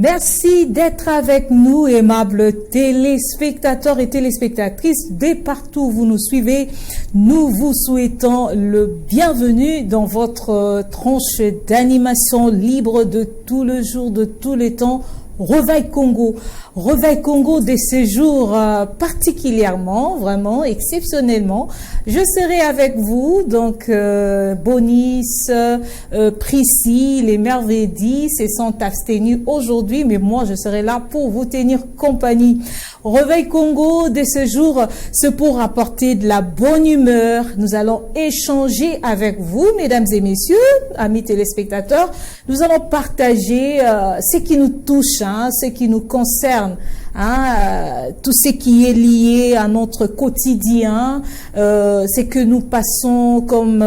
Merci d'être avec nous, aimables téléspectateurs et téléspectatrices, dès partout où vous nous suivez. Nous vous souhaitons le bienvenu dans votre tranche d'animation libre de tout le jour, de tous les temps. Réveil Congo. Réveil Congo de ces jours particulièrement, vraiment, exceptionnellement. Je serai avec vous, donc Bonis, Prissy, les merveilles se sont abstenus aujourd'hui, mais moi je serai là pour vous tenir compagnie. Réveil Congo de ce jour, c'est pour apporter de la bonne humeur. Nous allons échanger avec vous, mesdames et messieurs, amis téléspectateurs. Nous allons partager ce qui nous touche, ce qui nous concerne, tout ce qui est lié à notre quotidien, ce que nous passons comme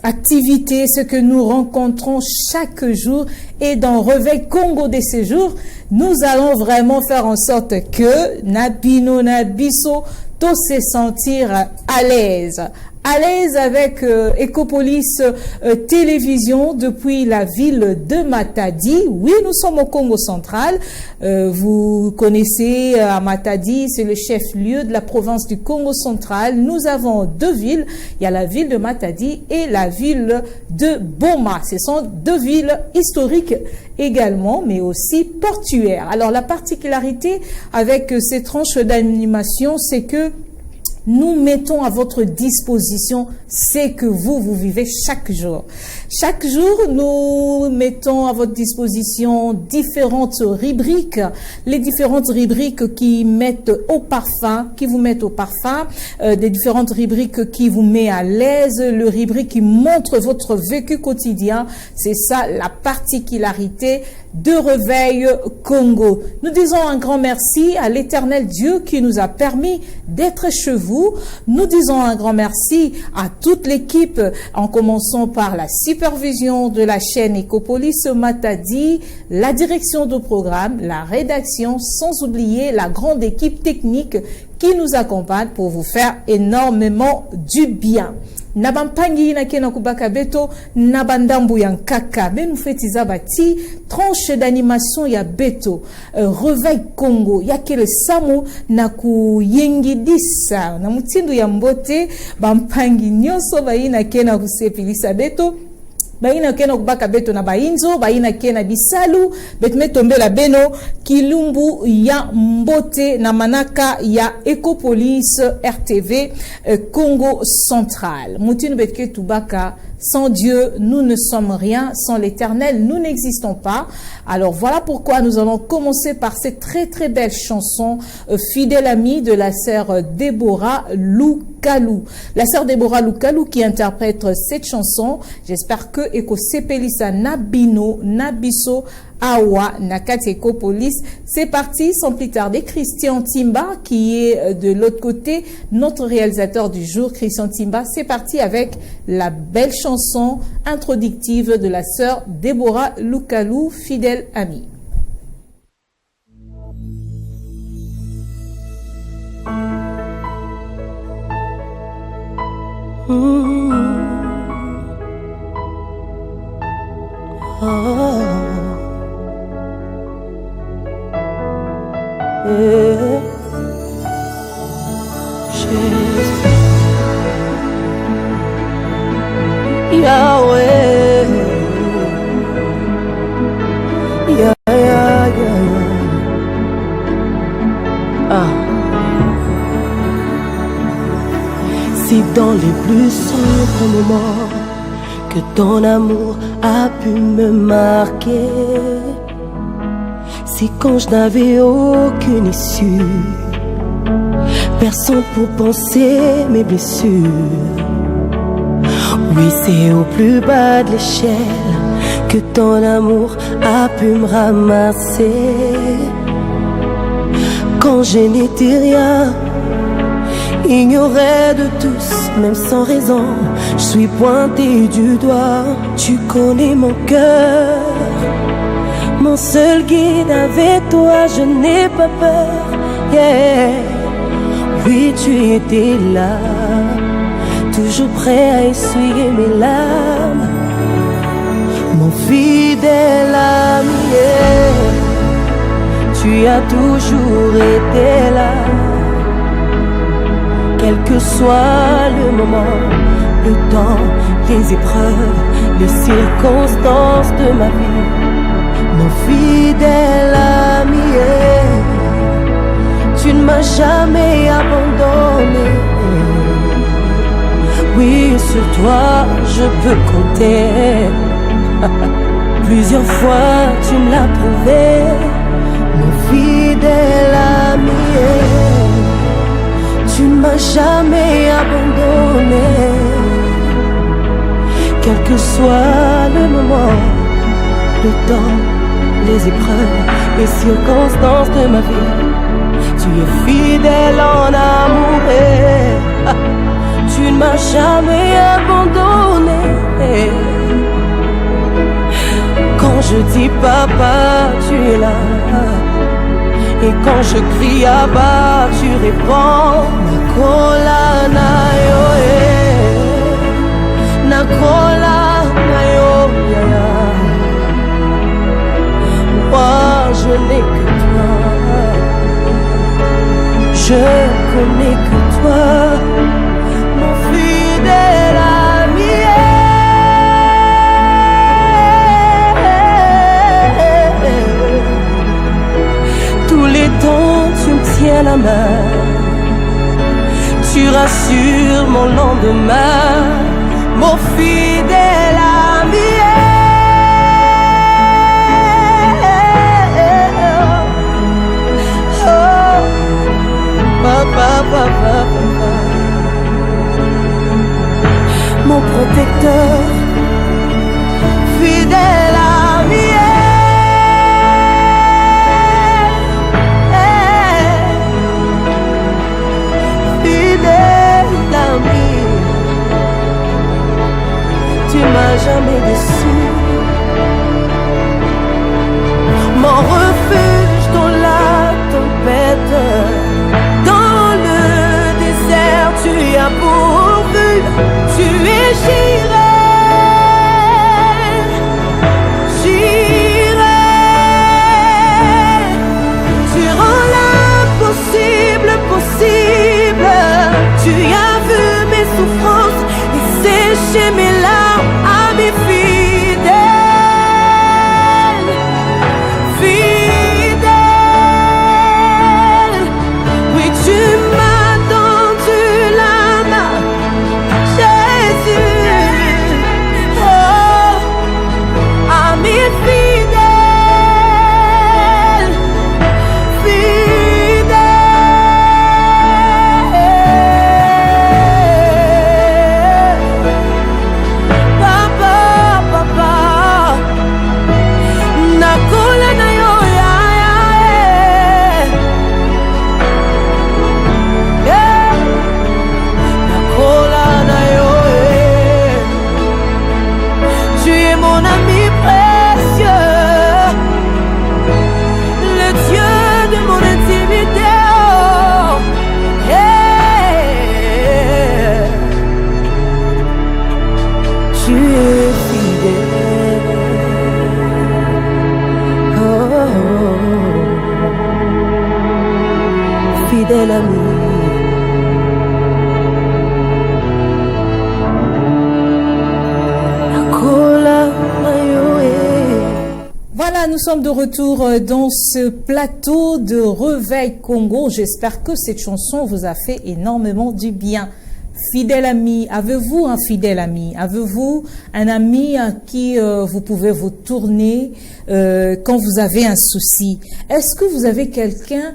activité, ce que nous rencontrons chaque jour. Et dans Réveil Congo de ces jours, nous allons vraiment faire en sorte que Nabino Nabiso tous se sentir à l'aise avec Ecopolis Télévision depuis la ville de Matadi. Oui, nous sommes au Congo central. Vous connaissez Matadi, c'est le chef-lieu de la province du Congo central. Nous avons deux villes. Il y a la ville de Matadi et la ville de Boma. Ce sont deux villes historiques également, mais aussi portuaires. Alors, la particularité avec ces tranches d'animation, c'est que nous mettons à votre disposition ce que vous vivez chaque jour. Chaque jour, nous mettons à votre disposition différentes rubriques, les différentes rubriques qui mettent au parfum, qui vous mettent au parfum, des différentes rubriques qui vous mettent à l'aise, le rubrique qui montre votre vécu quotidien. C'est ça la particularité de Réveil Congo. Nous disons un grand merci à l'Éternel Dieu qui nous a permis d'être chez vous. Nous disons un grand merci à toute l'équipe, en commençant par la supervision de la chaîne Ecopolis Matadi, la direction de programme, la rédaction, sans oublier la grande équipe technique qui nous accompagne pour vous faire énormément du bien. Nabampangi na kena kubaka beto nabandambu yankaka mais nous fetiza bati tranche d'animation ya beto Réveil Congo ya kele samu na kuyengidisa na mutindo ya mbote bampangi nyonso baina kena kusepilisa beto baina kena kubaka beto na bainzo baina kena bisalu betme tombe la beno kilumbu ya mbote na manaka ya Ecopolis RTV Congo central mutinu betke tubaka. Sans Dieu, nous ne sommes rien. Sans l'Éternel, nous n'existons pas. Alors voilà pourquoi nous allons commencer par cette très très belle chanson, fidèle amie de la sœur Déborah Lukalou. La sœur Déborah Lukalou qui interprète cette chanson. J'espère que Eko Sepelisa Nabino Nabiso Awa Nakati Ecopolis. C'est parti, sans plus tarder. Christian Timba qui est de l'autre côté, notre réalisateur du jour, Christian Timba. C'est parti avec la belle chanson introductive de la sœur Déborah Lukalou, fidèle amie. Yahweh, Si dans les plus sombres moments que ton amour a pu me marquer, si quand je n'avais aucune issue, personne pour penser mes blessures. Oui, c'est au plus bas de l'échelle que ton amour a pu me ramasser. Quand je n'étais rien, ignoré de tous, même sans raison, je suis pointé du doigt. Tu connais mon cœur, mon seul guide, avec toi je n'ai pas peur. Yeah. Oui, tu étais là, toujours prêt à essuyer mes larmes, mon fidèle ami. Yeah. tu as toujours été là. Quel que soit le moment, le temps, les épreuves, les circonstances de ma vie, mon fidèle ami, tu ne m'as jamais abandonné. Oui, sur toi je peux compter. Plusieurs fois tu me l'as prouvé, mon fidèle ami. Tu ne m'as jamais abandonné. Quel que soit le moment, le temps, les épreuves, les circonstances de ma vie, tu es fidèle en amour. Tu ne m'as jamais abandonné. Quand je dis papa, tu es là. Et quand je crie à bas, tu réponds. Nakola na yo, nakola na yo, moi je n'ai que toi. Je connais que toi, mon fidèle ami. Tous les temps tu me tiens la main, tu rassures mon lendemain, mon fidèle ami. Oh, papa, papa, papa, mon protecteur, fidèle ami. Tu m'as jamais déçu, mon refuge dans la tempête, dans le désert tu as pourvu, tu es Jireh, Jireh, tu rends l'impossible possible, tu as vu mes souffrances et séché mes larmes. Ami fidèle, fidèle, oui tu m'as tendu la main, Jésus, oh, ami fidèle, fidèle, nakola na yo, nakola na yo, tu es mon ami précieux, le Dieu de mon intimité, oh, yeah. Tu es fidèle, oh, fidèle ami. Nakola na yo, Voilà, nous sommes de retour dans ce plateau de Réveil Congo. J'espère que cette chanson vous a fait énormément du bien. Fidèle ami, avez-vous un fidèle ami? Avez-vous un ami à qui vous pouvez vous tourner quand vous avez un souci? Est-ce que vous avez quelqu'un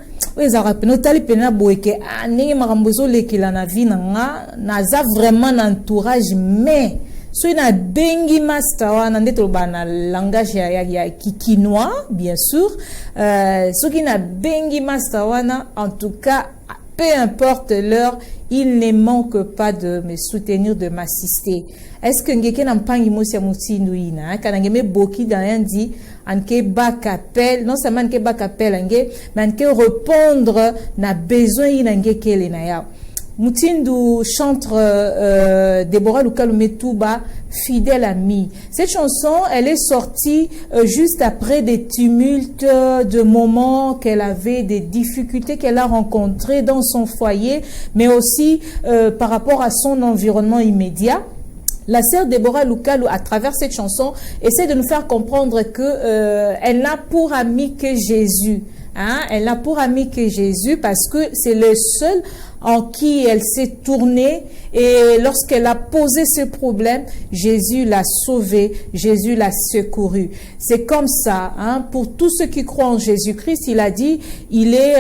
vraiment un entourage, mais so na bengi master wana ndeto bana langage ya kikinois bien sûr, so qui na bengi master wana, en tout cas peu importe l'heure, il ne manque pas de me soutenir, de m'assister. Est-ce que ngeke na mpangi mosi ya mutindu ina kana ngeme boki dans un dit anke bak appel, non seulement anke bak appel ange, mais anke répondre na besoin ina ngeke le na ya. Mutindu chante Deborah Lukalu Metuba, Fidèle amie. Cette chanson, elle est sortie juste après des tumultes, de moments qu'elle avait, des difficultés qu'elle a rencontrées dans son foyer, mais aussi par rapport à son environnement immédiat. La sœur Deborah Lukalu, à travers cette chanson, essaie de nous faire comprendre que elle n'a pour ami que Jésus. Hein? Elle n'a pour ami que Jésus parce que c'est le seul en qui elle s'est tournée, et lorsqu'elle a posé ce problème, Jésus l'a sauvée, Jésus l'a secourue. C'est comme ça, hein, pour tous ceux qui croient en Jésus-Christ. Il a dit, il est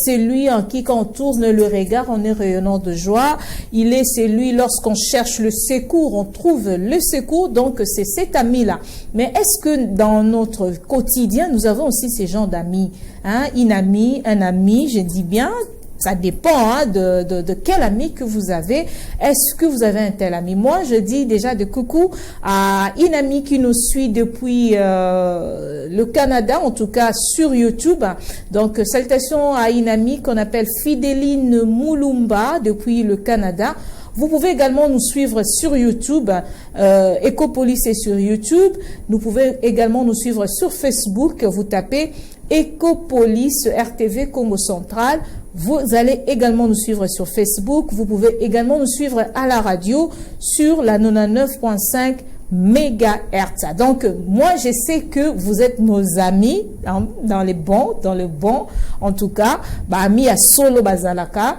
celui en qui quand on tourne le regard, on est rayonnant de joie. Il est celui, lorsqu'on cherche le secours, on trouve le secours. Donc c'est cet ami-là. Mais est-ce que dans notre quotidien, nous avons aussi ces gens d'amis, hein? Une amie, un ami, je dis bien. Ça dépend hein, de quel ami que vous avez. Est-ce que vous avez un tel ami? Moi, je dis déjà de coucou à une amie qui nous suit depuis le Canada, en tout cas sur YouTube. Donc, salutations à une amie qu'on appelle Fidéline Moulumba depuis le Canada. Vous pouvez également nous suivre sur YouTube. Ecopolis est sur YouTube. Vous pouvez également nous suivre sur Facebook. Vous tapez Ecopolis RTV Congo Central. Vous allez également nous suivre sur Facebook. Vous pouvez également nous suivre à la radio sur la 99.5 MHz. Donc, moi, je sais que vous êtes nos amis, hein, dans le bon, en tout cas, amis à Solo Bazalaka.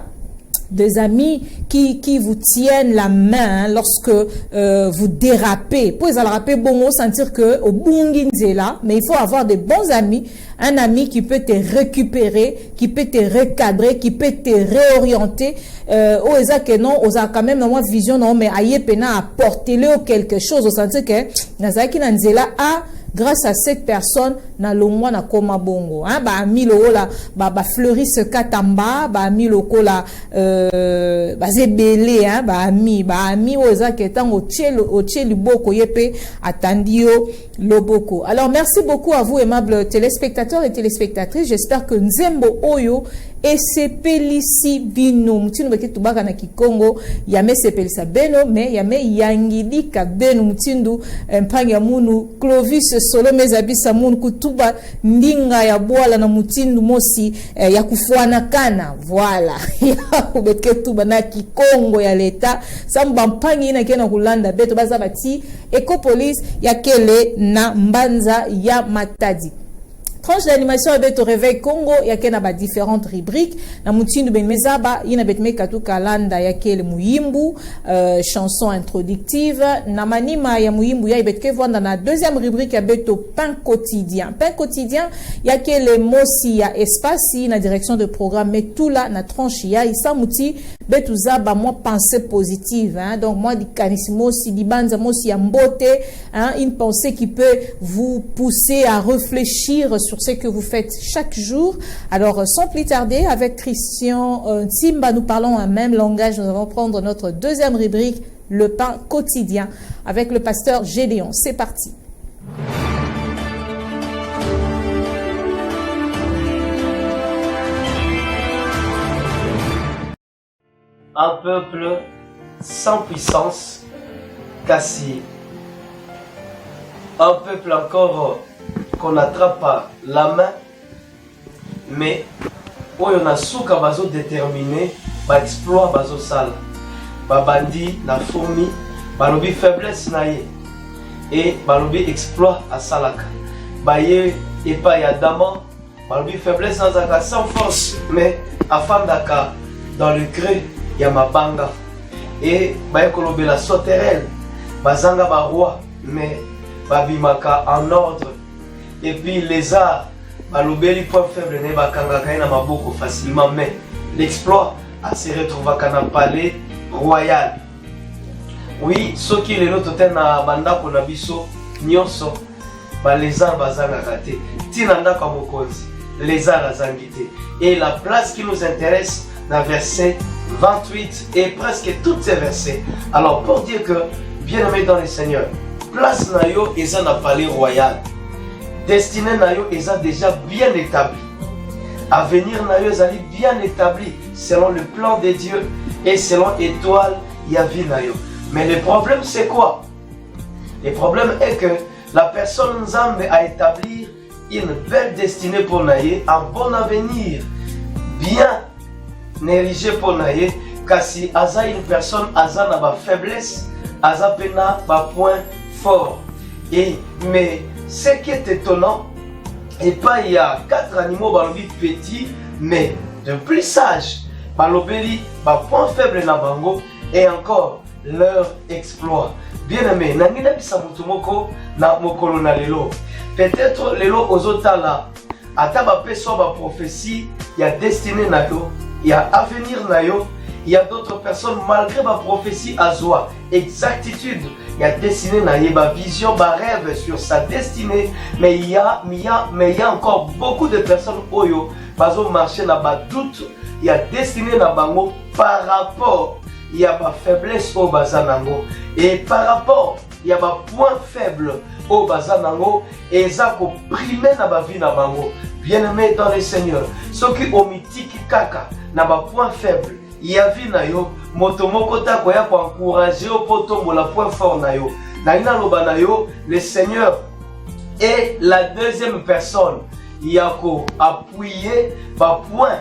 Des amis qui vous tiennent la main hein, lorsque vous dérapez. Pour les déraper, bon, sentir que au bunginzela, mais il faut avoir des bons amis. Un ami qui peut te récupérer, qui peut te recadrer, qui peut te réorienter. Que non, on a quand même une vision, non, mais aïe pena apporter-le quelque chose. Au sentir que nazaki nanzela a grâce à cette personne, na longwa na koma bongo. Hein, ami lo la, fleuris katamba, ami lo kola, zebele, hein, ami oza ketan o tcheli boko yepe atandio loboko. Alors, merci beaucoup à vous, aimables téléspectateurs et téléspectatrices. J'espère que Nzembo Oyo et sepelisi bino mutinu beke tubaka na Kikongo yame sepelisa beno me yame yangilika beno mutindu mpanya munu Clovis solo mezabisa munu kutuba ndinga ya bwala na mutindu mosi ya kufuana kana voilà ya kubeke tuba na Kikongo ya leta samba mpangi ina kena kulanda beto baza bati Ecopolis ya kele na Mbanza ya Matadi. Tranche d'animation avec au réveil Congo, il y a différentes rubriques. Na mutinu ben mezaba, ina betme katu kalanda ya kele muyimbu, chanson introductive. Na manima ya muyimbu ya betke voir dans la deuxième rubrique ya beto pain quotidien. Pain quotidien, il y a kele mosi ya espace, na direction de programme, mais tout là na tranche ya isa muti betuza ba moi pensée positive, hein. Donc moi di kanisimo si di banza mosi ya mbote, hein, une pensée qui peut vous pousser à réfléchir sur ce que vous faites chaque jour. Alors, sans plus tarder, avec Christian Simba, nous parlons un même langage. Nous allons prendre notre deuxième rubrique, le pain quotidien, avec le pasteur Gédéon. C'est parti. Un peuple sans puissance, cassé. Un peuple encore qu'on attrape la main, mais où on a souka bazo déterminé, ba exploit bazo sale, ba bandi na fourmi, ba lobi faiblesse na ye, et ba lobi exploit à salaka, ba ye et pas ya daman, ba lobi faiblesse na zaka sans force, mais afin daka dans le creux ya mabanga, et ba ye kolobe la sauterelle, ba zanga ba roi, mais ba bimaka en ordre. Et puis les arts, balobeli point faible ne bakanga na maboko facilement, mais l'exploit a se retrouvé à palais royal. Oui, ceux qui les autres na banda ko na biso nyonso ba les arts bazanga kate tinanda ka mokonzi les arts azangite. Et la place qui nous intéresse dans verset 28 et presque toutes ces versets. Alors pour dire que bien aimé dans le Seigneur, place na yo eza na palais royal. Destinée na yo est déjà bien établi. Avenir na yo ezali bien établi. selon le plan de Dieu et selon étoile Yavinayo. Mais le problème c'est quoi? Le problème est que la personne Nzambe a établi une belle destinée pour Naye, un bon avenir, bien érigé pour Naye, car si Aza une personne, Aza n'a pas faiblesse, Aza pena pas point fort. Mais ce qui est étonnant, et pas il y a 4 animaux balobi petits, mais de plus sages, balobeli, ba point faible na bango, et encore leur exploit. Bien aimé, nangina bisa mutumoko na mokolo na lelo. Peut-être lelo ozotala, ata ba peso ba prophétie, il y a destinée na yo, il y a avenir na yo. Il y a d'autres personnes, malgré ma prophétie à Zoa, exactitude, il y a destiné, il y a vision, ma rêve sur sa destinée, mais il y a encore beaucoup de personnes oyo, parce que marché n'a pas doute, il y a destiné na bango par rapport, il y a ma faiblesse au bazanango, et par rapport, il y a ma point faible au bazanango, et ça comprimé na ba vie na bango. Bien-aimé dans le Seigneur, ceux qui ont mythique kaka, na ba point faible. Yavi na yo moto moko ta ko ya ko encourager au poto la point fort na yo na ina loba na yo le Seigneur est la deuxième personne yako appuyer ba point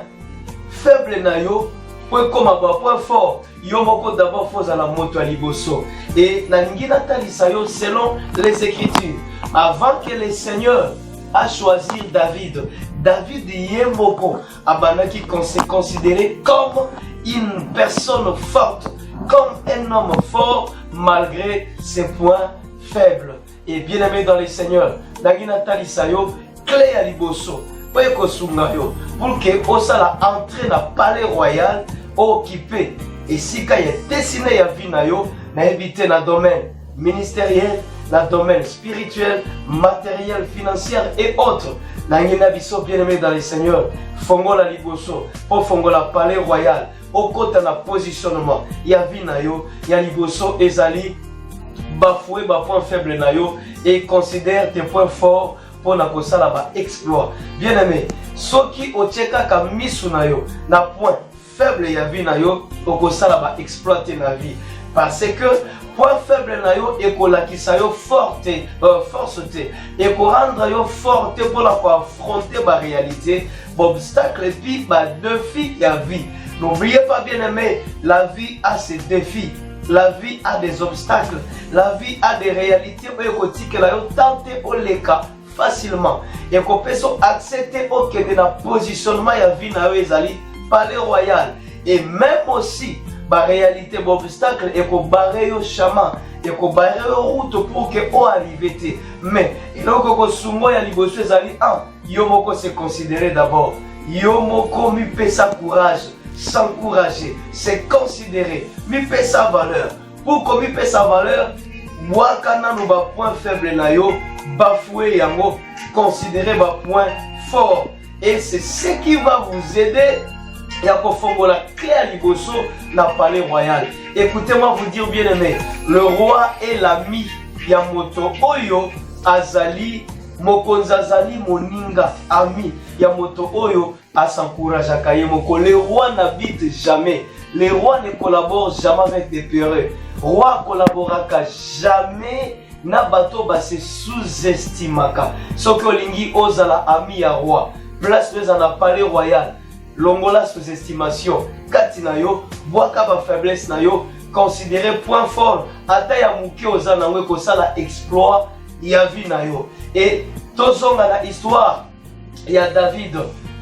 faible na yo pour comme ba point fort yo moko d'abord faut à la moto à liboso et na ngina talisa yo selon les Écritures avant que le Seigneur a choisi David yemoko abanaki considéré comme une personne forte, comme un homme fort, malgré ses points faibles. Et bien aimé dans les Seigneurs, Nagina Talisayo, clé à liboso, pour que Osala entre dans le palais royal, occupé. Et si quand il est destiné à Vinayo, n'a évité dans le domaine ministériel, dans le domaine spirituel, matériel, financier et autres. Nagina Bisso, bien aimé dans les Seigneurs, Fongola liboso, pour Fongola palais royal. Au côté de positionnement, il y a Vinayo, il y a Liboso, Ezali, bafoué, point faible nayo, et considère tes points forts pour na kosala ba exploit. Bien aimé, ceux qui au tcheka ka misunayo, na point faible ya Vinayo, au kosala ba exploiter na vie. Parce que point faible nayo, et kolakisa yo forte, force et ko rendre yo forte pour la affronter ba réalité, obstacle et puis ba défi ya vie. N'oubliez pas, bien aimé, la vie a ses défis, la vie a des obstacles, la vie a des réalités où il faut tenter au cas facilement. Et qu'on peut accepter aucun de la positionnement de la vie dans le palais royal. Et même aussi, la réalité, l'obstacle, et qu'on barre au chemin, et qu'on barre aux routes pour qu'on arrive. Mais il faut que Sungo ya liboso ezali yomoko se considérer d'abord. Yomoko mi pesa courage. S'encourager, c'est considérer, mi paie sa valeur. Pour qu'on mi paie sa valeur, moi quand on a point faible na yo, bafoué yango, considérer ma point fort. Et c'est ce qui va vous aider. Et à confondre la clé à liboso na palais royal. Écoutez-moi vous dire bien aimé, le roi est l'ami Yamoto Oyo Azali. Mokonzazali moninga ami Yamoto Oyo à s'encourager à Kayemoko. Les rois n'habitent jamais. Les rois ne collaborent jamais avec des peureux. Roi collaborera jamais. Nabato ba se sous-estimaka. Soko lingi ozala ami ya roi. Place les en a palais royal. Longola sous-estimation. Katinayo, boaka ba faiblesse nayo. Considéré point fort. Ata ya muki ozanangwe kosala exploit. Yavi nayo. Et tozonga na histoire, il y a David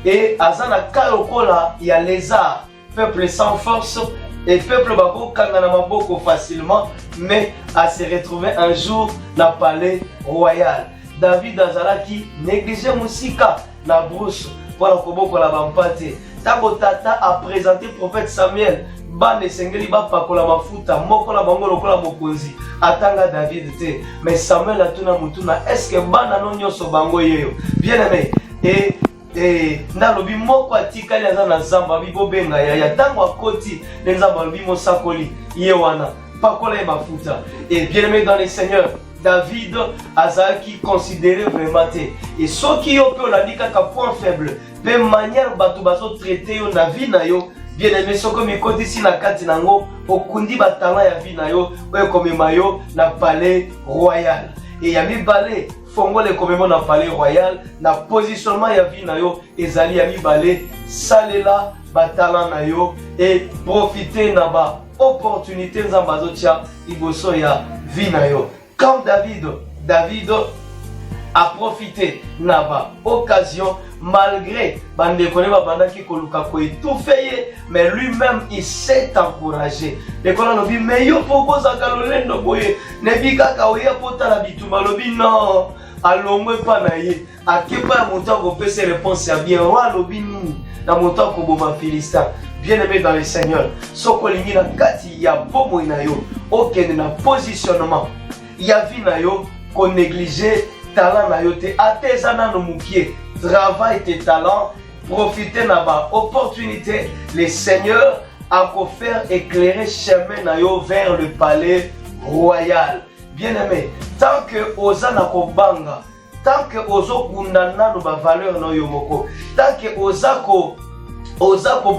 et Azana Karokola, il y a lézard, peuple sans force et peuple bako kangana maboko facilement, mais à se retrouver un jour dans le palais royal. David Azalaki négligé musika na brousse pour la koboko la bampate. Tabo tata a présenté le prophète Samuel. Bande sengeli ba pakola mafuta moko la bango lokola mokonzi atanga David te mais Samuel atuna mutuna est-ce que bana no nyoso bango yeyo bien aimé et na lobi moko atikali azana zamba bibo benga ya tango akoti nzamba lobi mo sakoli yewana pakola e mafuta et bien aimé dans les seigneurs David azaki considéré vraiment te et ceux qui yo pe la dika ka point faible de manière bato bazo traiter yo na vie na yo bien aimé soko mikodisi na kati nango okundi batala ya vie na yo oyo komema yo na palais royal et ya mibale fongola komema na palais royal na positionnement ya vie na yo ezali ya mibale salela batala na yo et profiter na ba opportunité nzambe azotia liboso ya vie na yo. Comme David a profité na ba occasion malgré bandekone babandaki koluka ko étouffer mais lui-même il s'est encouragé. Lekona lobi mais yo poko za kalolendo boye nebi kaka oya potala bituma lobi non alongwe pa na ye akepa ya moto akopesa réponse ya bien roi lobi nini na moto akoboma Philistin. Bien aimé dans le Seigneur, soko lingi na kati ya bomo na yo okende na positionnement ya vie na yo ko négliger talent na yo te atezana no mukie travail tes talents profiter na ba opportunité le Seigneur a ko faire éclairer chemin na yo vers le palais royal. Bien aimé, tant que ozana ko banga, tant que ozo kundana no ba valeur no yo moko, tant que ozako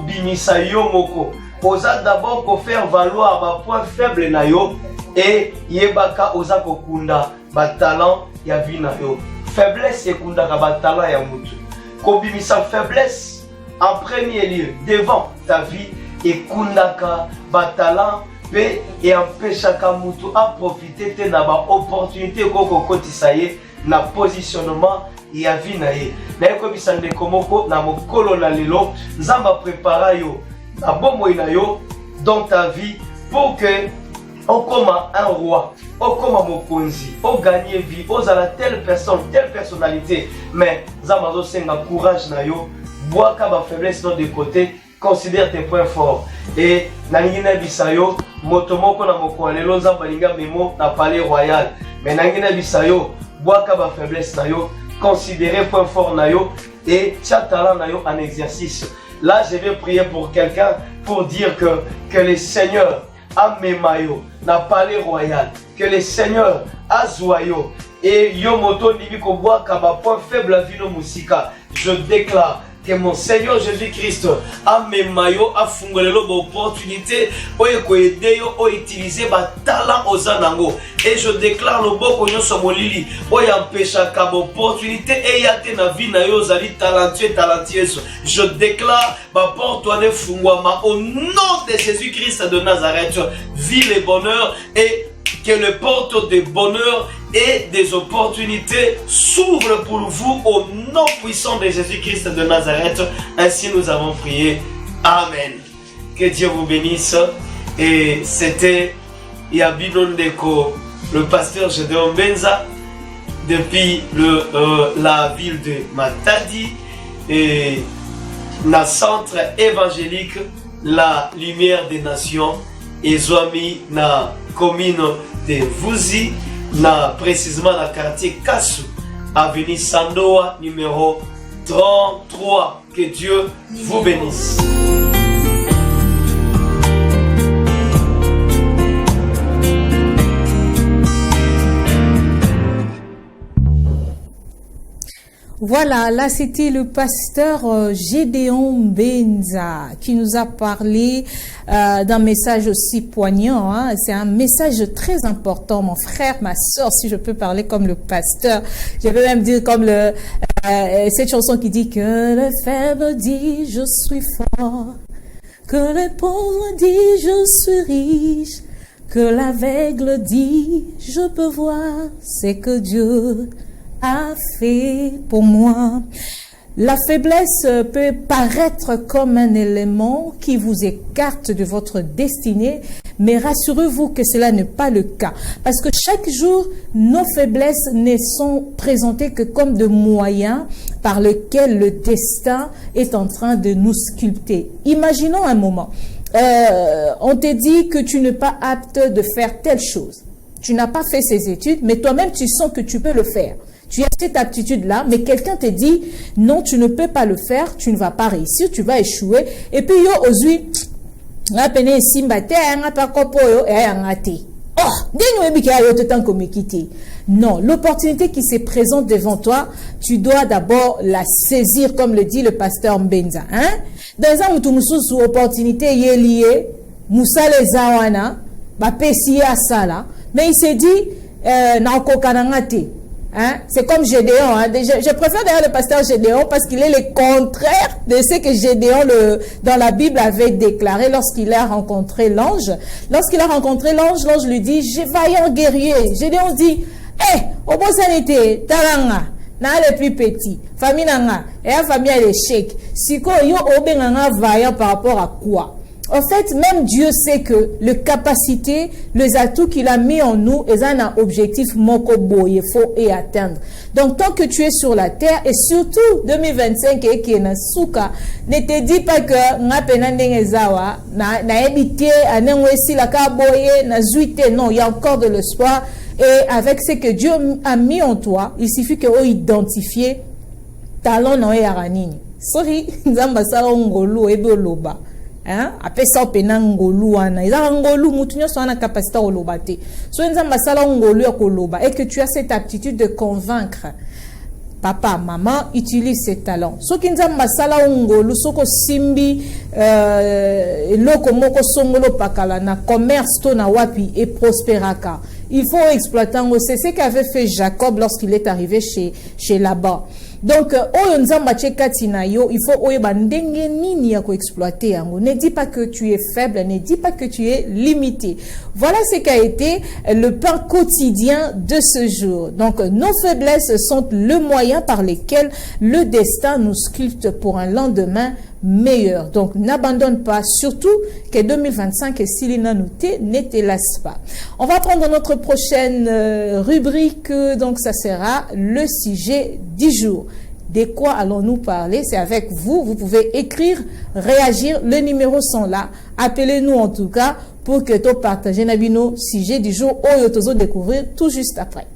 bimisa yo moko, oza d'abord ko faire valoir ba point faible na yo et yebaka ozako kunda ba talent ya vie na yo. Faiblesse ekunda ka ba talent ya mutu. Ko bimisa faiblesse en premier lieu devant ta vie ekunda ka ba talent pe et empêchaka mutu à profiter te na ba opportunité koko kotisa ye na positionnement ya vie na ye. Na yeko bisande komoko na mokolo na lelo nzamba prépara yo na bomoi na yo dans ta vie pour que on comme un roi, on comme mokonzi, on gagne vie, on a telle personne, telle personnalité, mais zamazo senga courage na yo, bois kaba faiblesse de côté, considère tes points forts et na ngina bisayo motomoko na moko lelo nzamba linga memo na palais royal, mais na ngina bisayo bois kaba faiblesse na yo, considérer point fort na yo et tia talent na yo en exercice. Là, je vais prier pour quelqu'un pour dire que le Seigneur a memayo na palais royal, que le Seigneur a zoyo et yomoto nibiko bois kaba point faible à vino musika. Je déclare que mon Seigneur Jésus-Christ a memayo a fungolelo opportunité oye ko aider yo o utiliser ba talent ozanango et je déclare le boko nyonso molili oye empêcha ka opportunité et yate na vie na yo zali talentueux. Je déclare ba porte ane fungwama au nom de Jésus-Christ de Nazareth. Vie le bonheur et que le porte de bonheur et des opportunités s'ouvrent pour vous au nom puissant de Jésus-Christ de Nazareth. Ainsi nous avons prié. Amen. Que Dieu vous bénisse. Et c'était Yabinon Deko, le pasteur Gédéon Benza, depuis la ville de Matadi, et le centre évangélique La Lumière des Nations, et Zouami, na commune de Vuzi, précisément dans le quartier Kassou, avenue Sandoa, numéro 33. Que Dieu vous bénisse. Voilà, là c'était le pasteur Gédéon Benza qui nous a parlé d'un message aussi poignant. Hein. C'est un message très important, mon frère, ma soeur, si je peux parler comme le pasteur. Je peux même dire comme cette chanson qui dit que le faible dit je suis fort, que le pauvre dit je suis riche, que l'aveugle dit je peux voir, c'est que Dieu a fait pour moi. La faiblesse peut paraître comme un élément qui vous écarte de votre destinée, mais rassurez-vous que cela n'est pas le cas. Parce que chaque jour, nos faiblesses ne sont présentées que comme de moyens par lesquels le destin est en train de nous sculpter. Imaginons un moment, on te dit que tu n'es pas apte de faire telle chose. Tu n'as pas fait ces études, mais toi-même tu sens que tu peux le faire. Tu as cette aptitude-là, mais quelqu'un te dit, non, tu ne peux pas le faire, tu ne vas pas réussir, tu vas échouer. Et puis, yo, ozui, nga pene simba te, nga pa kopo yo, nga te. Non, l'opportunité qui se présente devant toi, tu dois d'abord la saisir, comme le dit le pasteur Mbenza. Hein? Dans un mutumusou, opportunité est liée, Moussa les Zawana, Bapesi à Sala, mais il s'est dit, Naoko Kanangate. Hein? C'est comme Gédéon. Hein? Je préfère d'ailleurs le pasteur Gédéon parce qu'il est le contraire de ce que Gédéon dans la Bible avait déclaré lorsqu'il a rencontré l'ange. Lorsqu'il a rencontré l'ange, l'ange lui dit, vaillant guerrier. Gédéon dit, au bon sanité, taranga, na le plus petit, famille nanga, et la famille a l'échec. Si ko yo obenganga vaillant par rapport à quoi? En fait, même Dieu sait que les capacités, les atouts qu'il a mis en nous, ils ont un objectif moko il faut y atteindre. Donc, tant que tu es sur la terre, et surtout 2025, ne te dis pas que non, il y a encore de l'espoir. Et avec ce que Dieu a mis en toi, il suffit que vous identifiez talent no yaranini. Sorry, nzamba sa ngolu ebe loba. Hein? Après ça, ngolu ana. Ils ont ngolu mutunyo so ana capacité au lobate. So nzamba sa ngolu yakoloba et que tu as cette aptitude de convaincre. Papa, maman, utilise ses talents. So kinzamba sala ngolu soko simbi loko moko songolo pakala na commerce to na wapi et prosperaka. Il faut exploiter. C'est ce qu'avait fait Jacob lorsqu'il est arrivé chez Laban. Donc, il faut exploiter. Ne dis pas que tu es faible, ne dis pas que tu es limité. Voilà ce qu'a été le pain quotidien de ce jour. Donc, nos faiblesses sont le moyen par lequel le destin nous sculpte pour un lendemain meilleur. Donc, n'abandonne pas, surtout que 2025 et Silina Nouté ne te laisse pas. On va prendre notre prochaine rubrique, donc ça sera le sujet du jour. De quoi allons-nous parler? C'est avec vous. Vous pouvez écrire, réagir. Les numéros sont là. Appelez-nous en tout cas pour que tu partages nos sujets du jour ou tu découvrir tout juste après.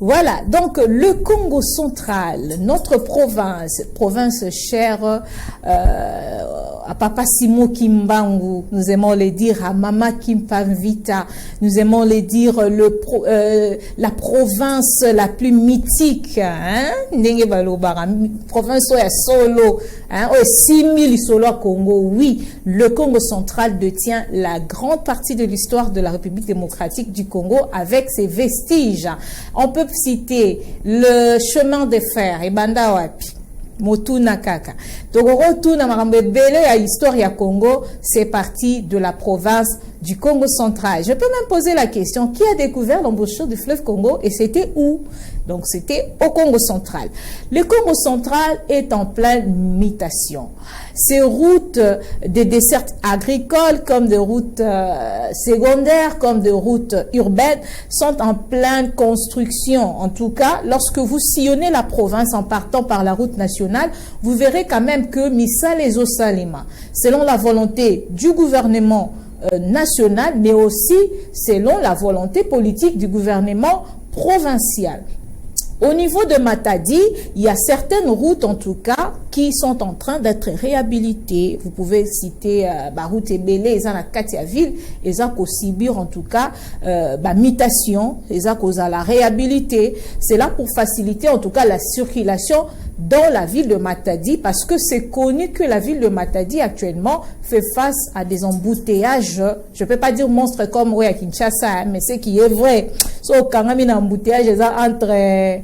Voilà, donc le Congo central, notre province chère à Papa Simo Kimbangu, nous aimons le dire à Mama Kimpavita, nous aimons le dire la province la plus mythique, hein, province à Solo, hein, 6000 Solo à Congo, oui, le Congo central détient la grande partie de l'histoire de la République démocratique du Congo avec ses vestiges. On peut citer le chemin de fer et Banda Wapi, Motuna Kaka. Togoro-tuna marambe bele à histoire ya Congo, c'est parti de la province du Congo central. Je peux même poser la question, qui a découvert l'embouchure du fleuve Congo et c'était où? Donc c'était au Congo central. Le Congo central est en pleine mutation. Ces routes des dessertes agricoles comme des routes secondaires, comme des routes urbaines sont en pleine construction. En tout cas, lorsque vous sillonnez la province en partant par la route nationale, vous verrez quand même que Missa les Osalima, selon la volonté du gouvernement national, mais aussi selon la volonté politique du gouvernement provincial. Au niveau de Matadi, il y a certaines routes en tout cas qui sont en train d'être réhabilitées. Vous pouvez citer route Ebele, et la Katiaville, et ça Sibir en tout cas, mutation, et ça la réhabilité. C'est là pour faciliter en tout cas la circulation dans la ville de Matadi parce que c'est connu que la ville de Matadi actuellement fait face à des embouteillages, je peux pas dire monstres comme à Kinshasa, mais c'est qui est vrai. Quand on a un embouteillage entre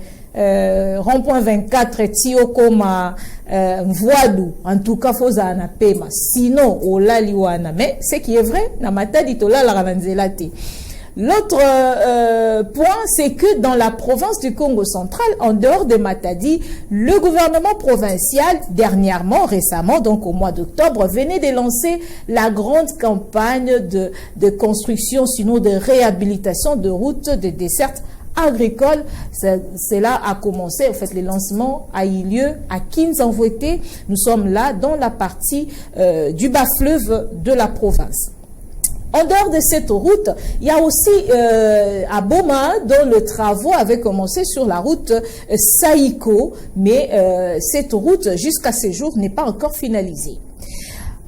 rond-point 24 et Tiokoma Voadou, en tout cas faut na pema, sinon au laliwana, mais c'est qui est vrai, na Matadi tola la ravanzelate. L'autre point, c'est que dans la province du Congo central, en dehors de Matadi, le gouvernement provincial, récemment, donc au mois d'octobre, venait de lancer la grande campagne de construction, sinon de réhabilitation de routes de dessertes agricoles. Cela a commencé, en fait, le lancement a eu lieu à Kinzanvouete. Nous sommes là dans la partie du bas-fleuve de la province. En dehors de cette route, il y a aussi à Boma, dont le travaux avaient commencé sur la route Saïko, mais cette route, jusqu'à ce jour, n'est pas encore finalisée.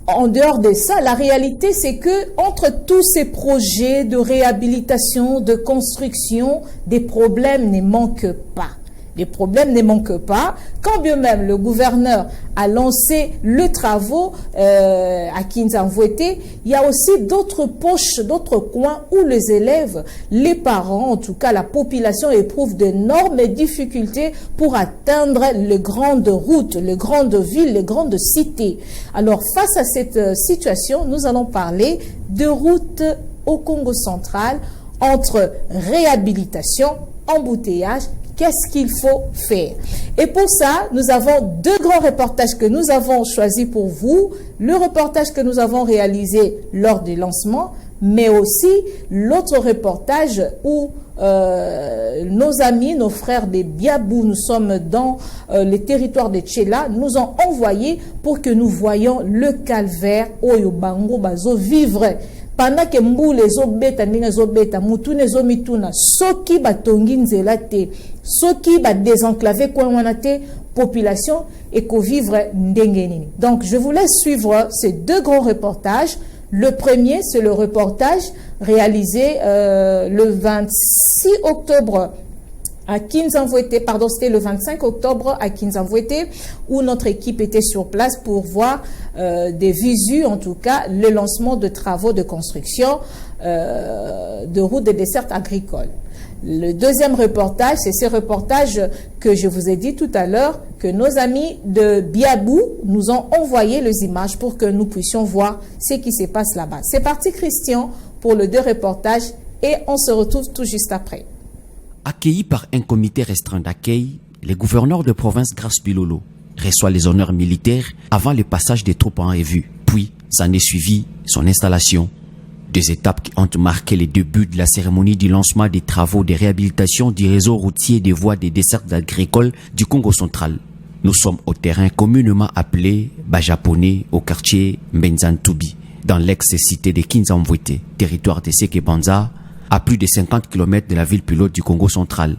En dehors de ça, la réalité, c'est que entre tous ces projets de réhabilitation, de construction, des problèmes ne manquent pas. Les problèmes ne manquent pas. Quand bien même le gouverneur a lancé le travaux à Kinzamvouete, il y a aussi d'autres poches, d'autres coins où les élèves, les parents, en tout cas la population, éprouvent d'énormes difficultés pour atteindre les grandes routes, les grandes villes, les grandes cités. Alors face à cette situation, nous allons parler de routes au Congo central entre réhabilitation, embouteillage. Qu'est-ce qu'il faut faire? Et pour ça, nous avons deux grands reportages que nous avons choisis pour vous. Le reportage que nous avons réalisé lors du lancement, mais aussi l'autre reportage où nos amis, nos frères des Biabou, nous sommes dans les territoires de Tchela, nous ont envoyé pour que nous voyions le calvaire Oyo Bango Bazo vivre. Pendant que mboule ezobeta ndenge ezobeta mutune ezomituna soki batongi nzela te soki ba désenclaver kwa wana te population éco-vivre ndenge nini. Donc je vous laisse suivre ces deux grands reportages. Le premier, c'est le reportage réalisé le 26 octobre à Kinzamvouete, pardon, c'était le 25 octobre à Kinzamvouete, où notre équipe était sur place pour voir des visus, en tout cas, le lancement de travaux de construction de routes de desserte agricole. Le deuxième reportage, c'est ce reportage que je vous ai dit tout à l'heure, que nos amis de Biabou nous ont envoyé les images pour que nous puissions voir ce qui se passe là-bas. C'est parti, Christian, pour le deux reportages et on se retrouve tout juste après. Accueilli par un comité restreint d'accueil, le gouverneur de province Grace Bilolo reçoit les honneurs militaires avant le passage des troupes en revue. Puis, s'en est suivi son installation. Deux étapes qui ont marqué le début de la cérémonie du lancement des travaux de réhabilitation du réseau routier des voies des dessertes agricoles du Congo central. Nous sommes au terrain communément appelé Bajaponais au quartier Mbenzantubi, dans l'ex-cité de Kinzamvouete, territoire de Sekebanza, à plus de 50 km de la ville pilote du Congo central.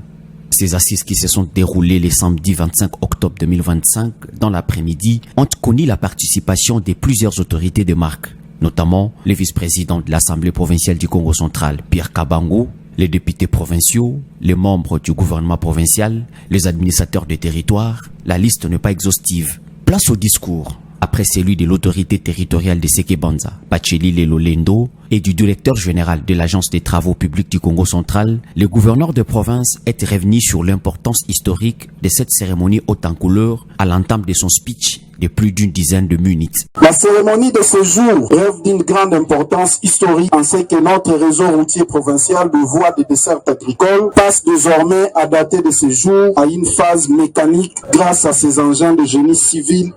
Ces assises qui se sont déroulées le samedi 25 octobre 2025 dans l'après-midi ont connu la participation de plusieurs autorités de marque, notamment le vice-président de l'Assemblée provinciale du Congo central, Pierre Kabango, les députés provinciaux, les membres du gouvernement provincial, les administrateurs de territoire. La liste n'est pas exhaustive. Place au discours. Après celui de l'autorité territoriale de Sekebanza, Bacheli Lelo Lendo, et du directeur général de l'Agence des travaux publics du Congo central, le gouverneur de province est revenu sur l'importance historique de cette cérémonie haute en couleur à l'entame de son speech de plus d'une dizaine de minutes. La cérémonie de ce jour rêve d'une grande importance historique en ce que notre réseau routier provincial de voies de desserte agricole passe désormais à dater de ce jour à une phase mécanique grâce à ses engins de génie civil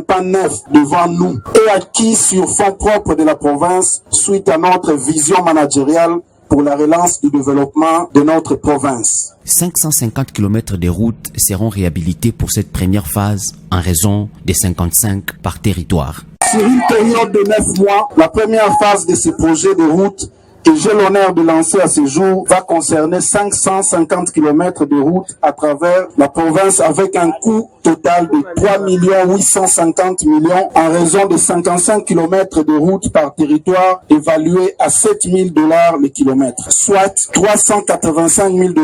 pas neuf devant nous et acquis sur fonds propres de la province suite à notre vision managériale pour la relance du développement de notre province. 550 km de routes seront réhabilités pour cette première phase en raison des 55 par territoire. Sur une période de 9 mois, la première phase de ce projet de route que j'ai l'honneur de lancer à ce jour va concerner 550 km de route à travers la province avec un coût total de 3 850 millions en raison de 55 km de route par territoire évalué à 7 000 $ le kilomètre, soit 385 000 $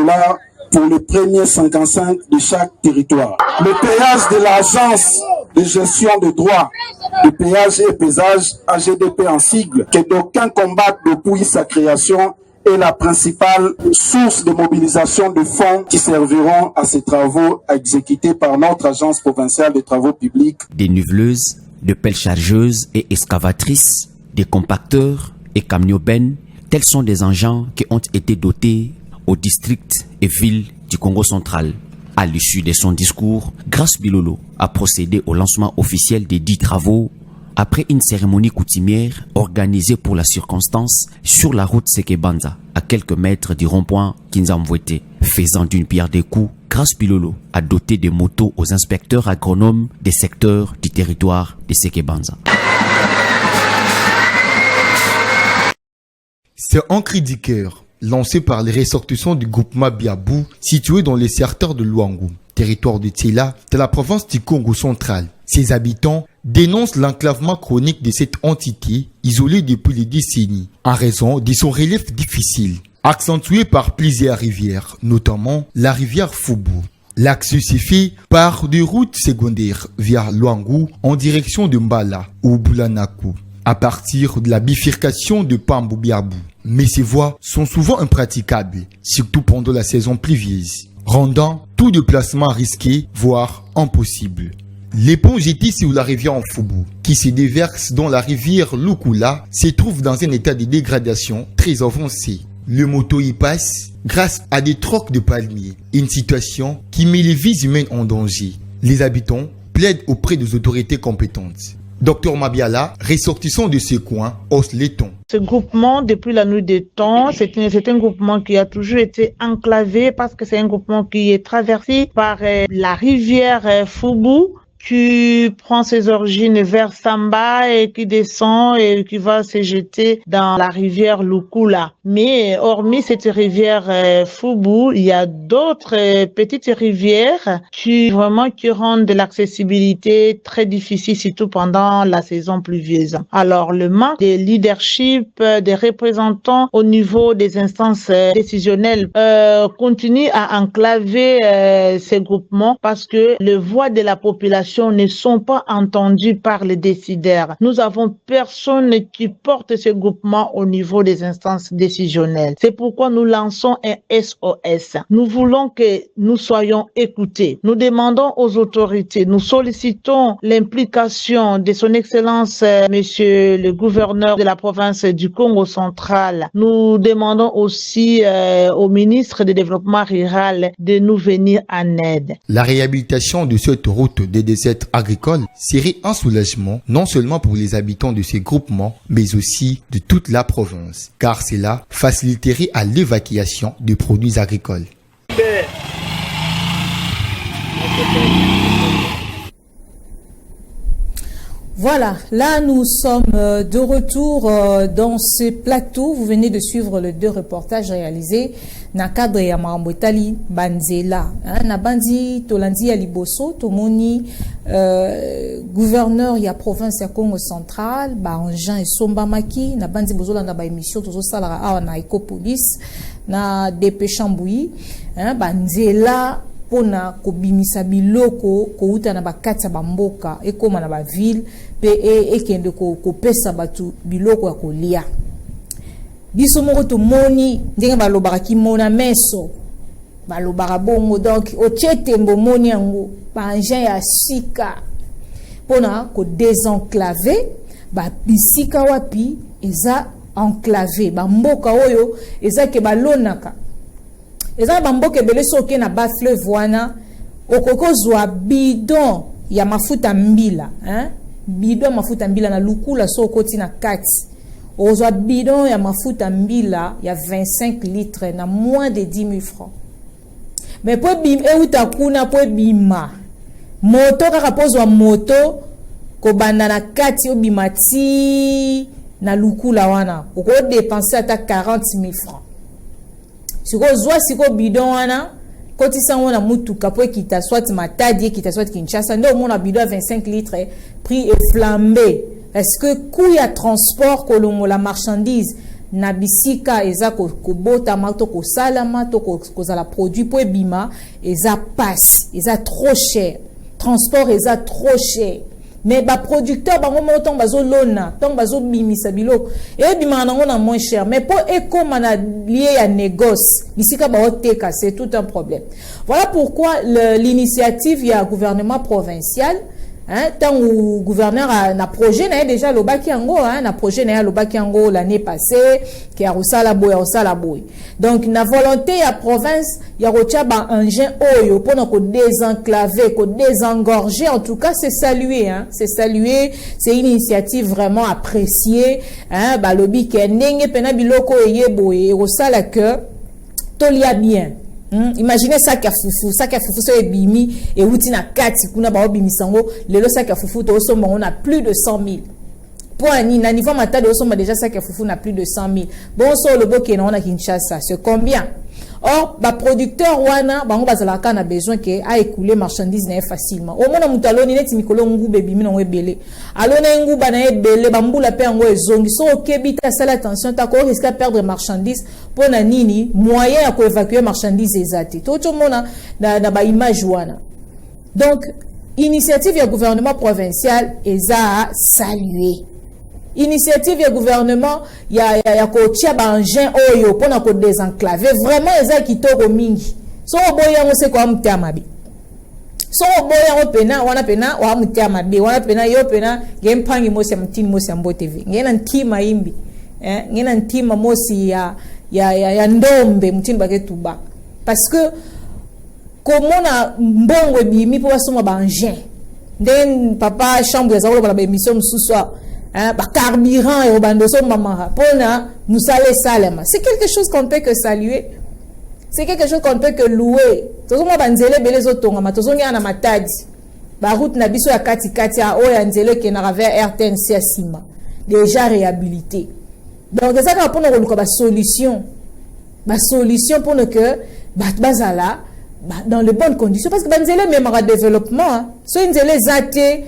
pour les premiers 55 de chaque territoire. Le péage de l'agence de gestion de droits, de péage et pesage, AGDP en sigle, que d'aucuns combattent depuis sa création, est la principale source de mobilisation de fonds qui serviront à ces travaux exécutés par notre agence provinciale des travaux publics. Des niveleuses, de pelles chargeuses et excavatrices, des compacteurs et camions-bennes, tels sont des engins qui ont été dotés aux districts et villes du Congo central. À l'issue de son discours, Grace Bilolo a procédé au lancement officiel des 10 travaux après une cérémonie coutumière organisée pour la circonstance sur la route Sekebanza, à quelques mètres du rond-point Kinzamvouete. Faisant d'une pierre deux coups, Grace Bilolo a doté des motos aux inspecteurs agronomes des secteurs du territoire de Sekebanza. C'est un cri du cœur lancé par les ressortissants du groupement Biabou situé dans les secteurs de Luangu, territoire de Tela, de la province du Congo central. Ses habitants dénoncent l'enclavement chronique de cette entité isolée depuis des décennies en raison de son relief difficile, accentué par plusieurs rivières, notamment la rivière Fubu. L'accès se fait par des routes secondaires via Luangu en direction de Mbala ou Bulanaku, à partir de la bifurcation de Pambu-Biabou. Mais ces voies sont souvent impraticables, surtout pendant la saison pluvieuse, rendant tout déplacement risqué, voire impossible. Les ponts jetés sur la rivière Fubu, qui se déverse dans la rivière Lukula, se trouvent dans un état de dégradation très avancé. Le moto y passe grâce à des trocs de palmiers, une situation qui met les vies humaines en danger. Les habitants plaident auprès des autorités compétentes. Dr Mabiala, ressortissant de ce coin, hausse les tons. Ce groupement, depuis la nuit des temps, c'est un groupement qui a toujours été enclavé parce que c'est un groupement qui est traversé par la rivière Fubu, qui prend ses origines vers Samba et qui descend et qui va se jeter dans la rivière Lukula. Mais hormis cette rivière Fubu, il y a d'autres petites rivières qui rendent l'accessibilité très difficile, surtout pendant la saison pluvieuse. Alors le manque de leadership des représentants au niveau des instances décisionnelles continue à enclaver ces groupements parce que les voix de la population ne sont pas entendus par les décideurs. Nous avons personne qui porte ce groupement au niveau des instances décisionnelles. C'est pourquoi nous lançons un SOS. Nous voulons que nous soyons écoutés. Nous demandons aux autorités, nous sollicitons l'implication de son Excellence Monsieur le gouverneur de la province du Congo central. Nous demandons aussi au ministre du développement rural de nous venir en aide. La réhabilitation de cette route des déserts agricole serait un soulagement non seulement pour les habitants de ces groupements, mais aussi de toute la province, car cela faciliterait à l'évacuation des produits agricoles. Voilà, là nous sommes de retour dans ce plateau. Vous venez de suivre les deux reportages réalisés na cadre ya Marambotali Banzela. Na bandi tolandi ya liboso tomoni gouverneur ya province ya Congo central ba Jean Esomba Maki na bandi bozola na ba émission tozo salara awa na Ecopolis na Dépêchambouyi Banzela pona kobimisa biloko kouta na bakati ya bamboka ekoma na ba ville pe ekende ko pesa batu biloko ya kolia. Biso moko to moni ndenge balobaka ki mona meso balobaka bongo donc ochetembo moni yango ba engin ya sika pona ko désenclaver ba bisika wapi eza enclavé ba mboka oyo eza ke balonaka eza ba mboka ebele soke na ba fleuve wana okokozwa bidon ya mafuta mbila bidon mafuta mbila na Lukula sokoti na kati ozwa bidon ya mafuta mbila ya 25 litres na moins de 10 000 francs. Mais po bim euta kuna po bima moto kaka pozwa moto ko banda na kati obimati na Lukula wana oko dépenser ata 40 000 francs. Siko zwa siko bidon wana koti sango na mutuka po kita soit Matadi kita soit Kinshasa ndo mona bidon 25 litres prix est flambé. Est-ce que coût ya transport kolongo la marchandise na bisika eza ko bota mato ko salama to ko za la produit po bima eza passe eza trop cher transport eza trop cher mais ba producteur bango moto bazo lona donc bazo bimisa biloko et bima nango na moins cher mais po ekoma na lié ya négoce bisika ba oteka c'est tout un problème. Voilà pourquoi l'initiative ya gouvernement provincial tant le gouverneur a projet na déjà le baki yango na projet na le baki yango l'année passée qui a resala boy donc na volonté ya province ya rocha ba engin oyo pour ko désenclaver ko désengorger en tout cas c'est salué c'est une initiative vraiment appréciée ba lobi ke ndenge pena biloko eyebo e resala que tolia bien. Imaginez ça ka fufu so ebimi et wuti na kati kuna ba obimi sango lelo ça ka fufu to somba on a plus de 100 000 Point ni na niveau matadi osomba déjà ça que fufu na plus de 100 000. Bon so le boké na on a Kinshasa, c'est combien? Or, ba producteur wana bango bazalaka na besoin que a écouler marchandise na facilement. Au moins mutaloni neti mikolo ngube bimi na webele. Alona nguba na ebele bambula pe ngo ezongi. So okebita sala attention ta ko risque perdre marchandise pour na nini moyen ya ko évacuer marchandise ezati. To mona na ba image wana. Donc initiative du gouvernement provincial est à saluer. Initiative du gouvernement ya ko tia ba engin oyo pona ko désenclaver vraiment eza kitoko mingi. So boya ngo se ko amtia mabi. So boya ngo pena wana pena wa amtia mabi wana pena yo pena gempangi mosi amtini mosi ambo TV. Ngena ntima imbi. Ngena ntima mosi ya ndombe mtini baketuba. Parce que komona mbongo bimi po basoma ba engin. Then papa chambre ya zalo ba émission msuswa. Ba carburant et obandoso mama pona musale salema. C'est quelque chose qu'on peut que saluer. C'est quelque chose qu'on peut que louer. Tozoma banzele bele zotonga matozonga na matadi. Ba route na biso ya kati kati a oya nzele ke na ravert RTNC asima. Déjà réhabilité. Donc ça ka pona ko ba solution. Ba solution pour que bazala dans les bonnes conditions parce que banzele même à développement. So nzele zate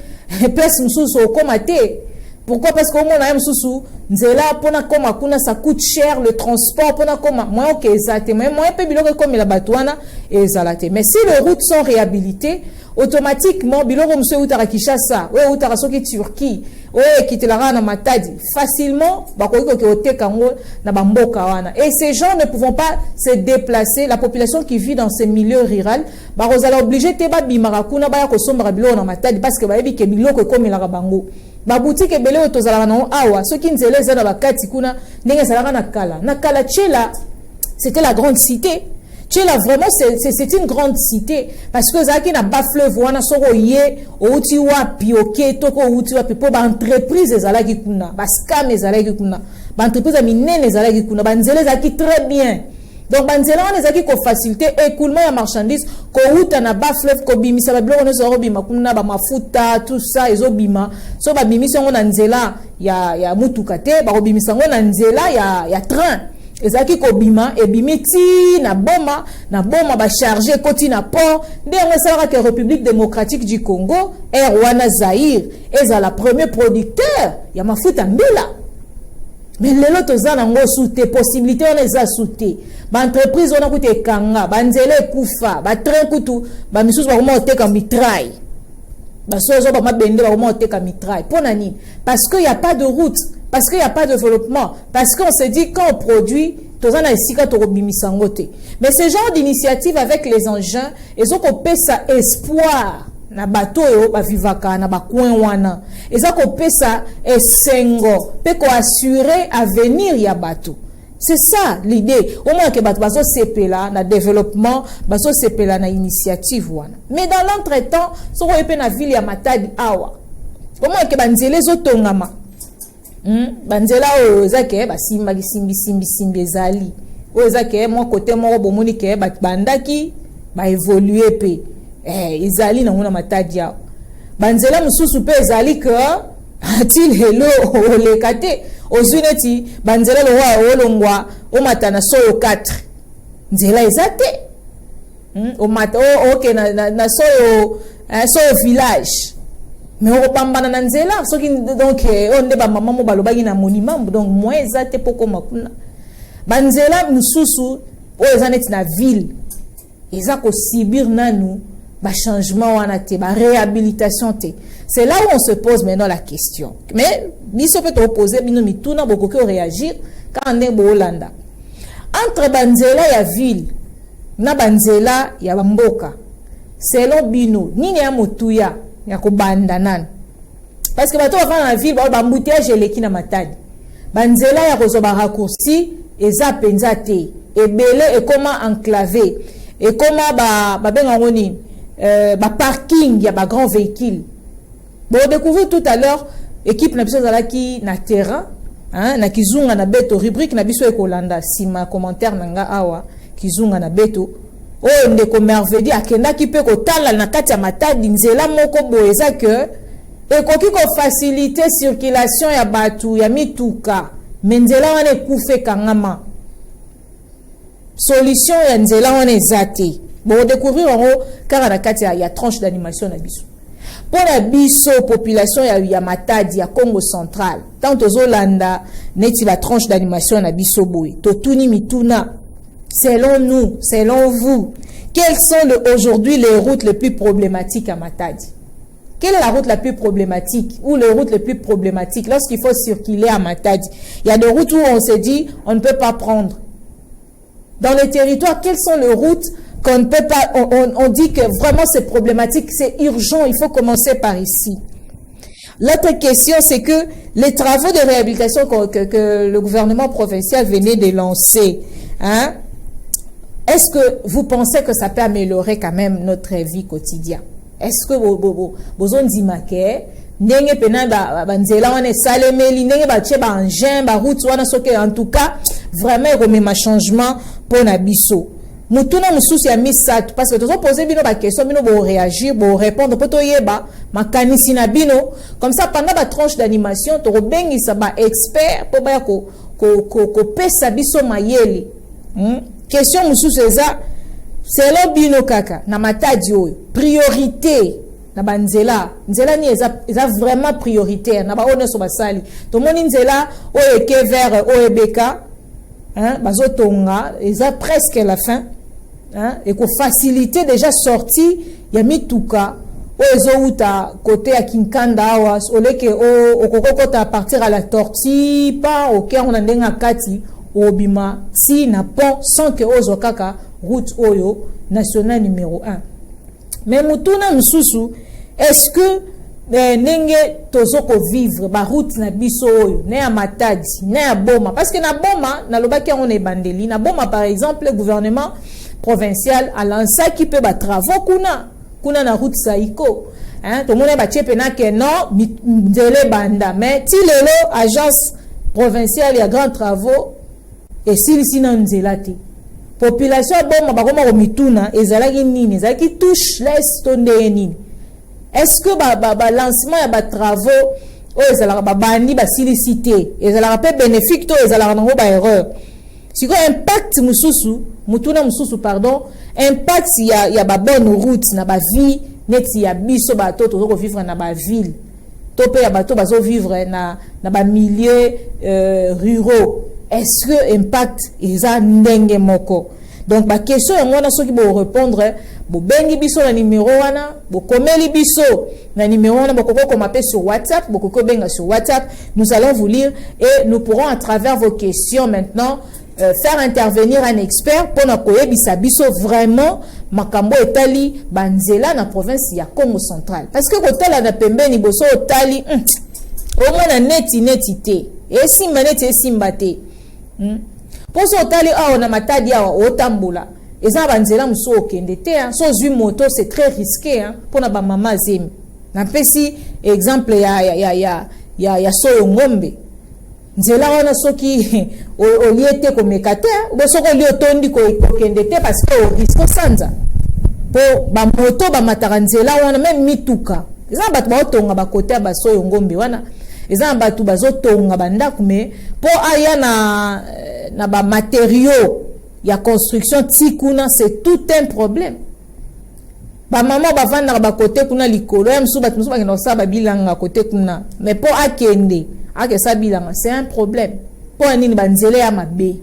place mususu okomate. Pourquoi? Parce qu'au moins on a un sous nzela pona koma kuna ça coûte cher le transport pona koma moi OK exactement mais moi peu biloko comme la batouana et zalate mais si les routes sont réhabilitées automatiquement biloko monsieur utara Kinshasa ou utara soki Turquie ou kitelara na matadi facilement bakoki ko oteka ngo na bamboka wana et ces gens ne pouvant pas se déplacer la population qui vit dans ces milieux ruraux bazala obligé te ba bimara kuna ba ya ko sombra biloko na matadi parce que ba yebi ke biloko comme la bango ba boutique ebele otozala na awa soki nzele za na bakati kuna ndenge salaka na kala chela c'était la grande cité chela vraiment c'est une grande cité parce que zaki na ba fleuve wana soko ye outi wapi OK toko outi wapi po ba entreprise ezalaki kuna ba scam ezalaki kuna ba entreprise minene ezalaki kuna ba nzele zaki très bien. Donc banzela on ezaki ko faciliter écoulement ya marchandise ko uta na ba fleuve ko bimisa ba biloko nezo bima kuna ba mafuta tout ça ezobima so ba bimisa ngo na nzela ya mutuka te ba bimisa ngo na nzela ya train ezaki ko bima e bimiti na boma ba charger koti na port ndenge sala que République démocratique du Congo Rwanda Zaïre ezala premier producteur ya mafuta mbila. Mais les autres ont des possibilités, on les a souté. L'entreprise, on a coûté kanga, banzele koufa, train koutou, misous va vraiment te comme mitraille. Basozo va bende va vraiment te comme mitraille. Pour nani? Parce qu'il n'y a pas de route, parce qu'il n'y a pas de développement, parce qu'on se dit quand on produit, tous en a ici quand on bimisangote. Mais ce genre d'initiative avec les engins, ils ont coupé ça espoir. Na bateau yo ba vivaka na ba coin wana eza ko pesa esengo pe ko assurer avenir ya bateau. C'est ça l'idée au moins que bateau sepela na développement bateau sepela na initiative wana mais dans l'entretemps so ko epe na ville ya Matadi awa au moins que banzele zo tongama banzela o ezake ba simbi ezali o ezake mo côté mo bomoni ke bandaki ba évoluer pe ezali na ngona Matadi ya banzela mususu pe ezali que atil hello le kate ozuneti banzela lo wa olongwa o matana soyo 4 nzela ezate o mata OK na soyo village mais o pambana na nzela soki donc on de ba maman mo balobaki na monument donc moi ezate poko makuna banzela mususu o ezaneti na ville ezako sibir nanu ba changement wana te ba réhabilitation te. C'est là où on se pose maintenant la question. Mais biso peut opposer bino mituna boko ko réagir quand on est Holanda. Entre banzela ya ville na banzela ya mboka. Selon bino nini ya motuya ya ko banda nan. Parce que bato va na ville ba embouteillage eleki na Matadi. Banzela ya ko ba raccourci eza penza te. Ebele et comment enclavé et comment ba benga ngoni parking ya ba grand véhicule. Bon découvrir tout à l'heure équipe na biso zalaki na terrain hein na kizunga na beto rubrique na biso ekolanda sima commentaire nanga awa kizunga na beto o ndeko merveille akenda ki pe ko tala na kati ya Matadi nzela moko boeza que et koki ko faciliter circulation ya batu ya mituka menzela wana ekufe kangama solution ya nzela wana ezate bon découvrir en car na kati ya tranche d'animation na biso pour la biso population ya Matadi ya Congo central tant tozolanda neti la tranche d'animation na biso boy totuni mituna selon nous selon vous quelles sont aujourd'hui les routes les plus problématiques à Matadi? Quelle est la route la plus problématique ou les routes les plus problématiques lorsqu'il faut circuler à Matadi? Il y a des routes où on se dit on ne peut pas prendre. Dans les territoires, quelles sont les routes qu'on ne peut pas, on dit que vraiment c'est problématique, c'est urgent, il faut commencer par ici. L'autre question, c'est que les travaux de réhabilitation que le gouvernement provincial venait de lancer, hein, est-ce que vous pensez que ça peut améliorer quand même notre vie quotidienne? Est-ce que vous avez ndenge pena banzela wana salemeli ndenge batie ba engin ba route wana soke en tout cas vraiment remema changement pour na biso mutuna mususu ya misatu parce que tozo poser bino ba question bino bo réagir bo répondre poto yeba makanisi na bino comme ça pendant ba tranche d'animation to bengisa ba expert po ba ko pesa biso mayele question mususu eza selon bino kaka na Matadi oyo priorité na banzela nzela ni eza vraiment prioritaire na ba one so basali to moni nzela o eke vers OEBK hein bazotonga eza presque la fin hein et ko faciliter déjà sortie ya mituka o ezo uta côté ya Kinkanda awa oleke o kokokota à partir à la Tortue pas au cœur on ndenga kati obima si na pont sans que ozo kaka route oyo nationale numéro 1. Mais mutuna msusu est-ce que nenge tozoko vivre ba route na biso oyo na ya Matadi na ya Boma parce que na Boma na lobaki on est bandeli na Boma par exemple le gouvernement provincial a lancé qui peut ba travaux kuna na route Saiko hein to mona ba tchepe na ke non ndele banda mais ti lelo agence provinciale ya grand travaux et si na nzelate population Boma bakoma ko mituna ezalaki nini ezalaki touche laisse tonde nini. Est-ce que lancement ya ba travaux o ezalaka ba bandi ba silicité ezalaka pe bénéfique to ezalaka nango ba erreur siko impact mususu mutuna mususu pardon impact ya ba bonne route na ba vie neti ya biso ba to ko vivre na ba ville to pe ya ba to bazo vivre na ba milieux ruraux. Est-ce que impact eza ndenge moko? Donc ba question yango na soki bo répondre bo bengi biso na numéro wana bo komeli biso na numéro wana bo koko maper sur WhatsApp bo koko benga sur WhatsApp, nous allons vous lire et nous pourrons à travers vos questions maintenant faire intervenir un expert pour na koyebisa biso vraiment makambo etali banzela na province ya Congo central parce que kotala na pembeni boso otali au moins na neti te et simba neti simba te poso otali awa na Matadi awa otambola eza banzela muso okende te so zui moto c'est très risqué hein pona ba mama zemi na pesi exemple ya soyo ngombe nzela wana soki oliete ko mekate bo soko li otondi ko okende te parce que o risque sanza po ba moto ba mataranzela wana même mituka eza batu ba otonga ba côté ba soyo ngombe wana eza batu bazotonga bandaku mais po aya na ba matériaux ya construction tikuna c'est tout un problème ba maman ba vanda ba côté kuna likolo ya msuba ba kino sa ba bilanga côté kuna mais po akende ake sa bilanga c'est un problème po nini banzele ya mabe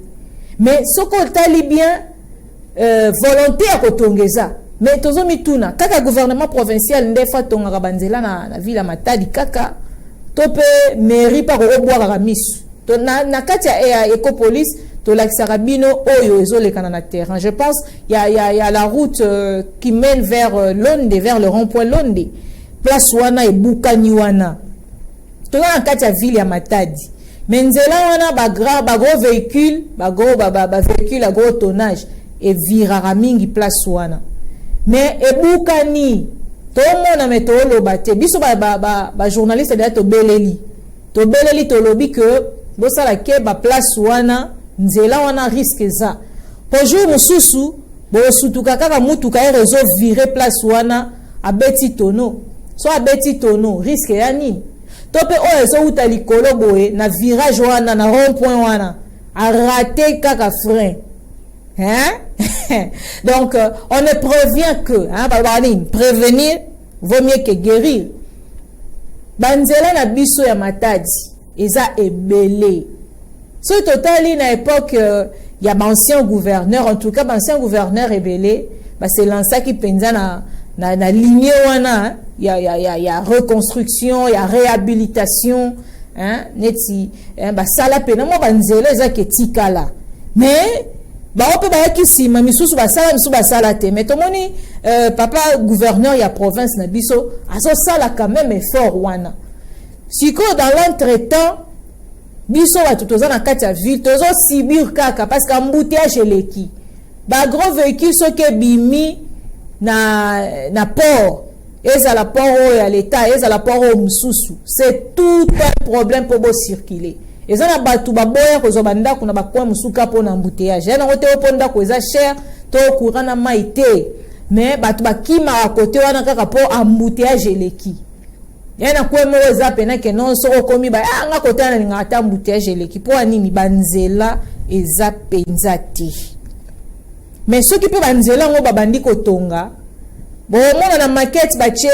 mais soko tali bien volonté ya kotongeza mais tozo mituna kaka gouvernement provincial ndefa tonga banzela na ville ya Matadi kaka tope mairie pa ko boire la miss to na kati ya Ecopolis to la Sarabino oyo ezolekana na terrain. Je pense il y a la route qui mène vers Londe, vers le rond-point Londe, place wana e bukani wana to na kati ya ville ya Matadi mais nzela wana ba gros véhicule ba véhicule à gros tonnage et virara mingi place wana mais e bukani to mona metolo bate biso ba journaliste de to beleli to lobi que bo sala ke ba place wana nzela wana risque za po jour mususu bo sutuka kaka mutuka e réseau virer place wana abeti tono so abeti tono risque ya nini to pe oyo so uta likolo boye na virage wana na rond point wana a raté kaka frein hein donc on ne prévient que hein prévenir vaut mieux que guérir banzela na biso ya matadi eza ebele so totali na époque ya ancien gouverneur en tout cas ancien gouverneur ebele c'est lança qui penza na lignée wana ya reconstruction ya réhabilitation hein neti sala pena mo banzela eza ke tikala mais ope bayaki sima misusu basala te mais tomoni papa gouverneur ya province na biso azosala quand même effort wana siko dans l'entretemps biso watu toza na kati ya ville tozo subir kaka parce que embouteillage eleki gros véhicule soki bimi na port ezala port ya l'état ezala port mususu c'est tout un problème pour bo circuler ezana batu baboya ko zobanda kuna bakwa musuka po na embouteillage na ngote oponda ko eza cher to courant na maité mais batu bakima à côté wana kaka po embouteillage eleki yana kwa mo eza pena ke non so komi ba nga côté na ngata embouteillage eleki po anini banzela eza penzati mais ceux qui peut banzela ngo babandi ko tonga bon mona na maquette bache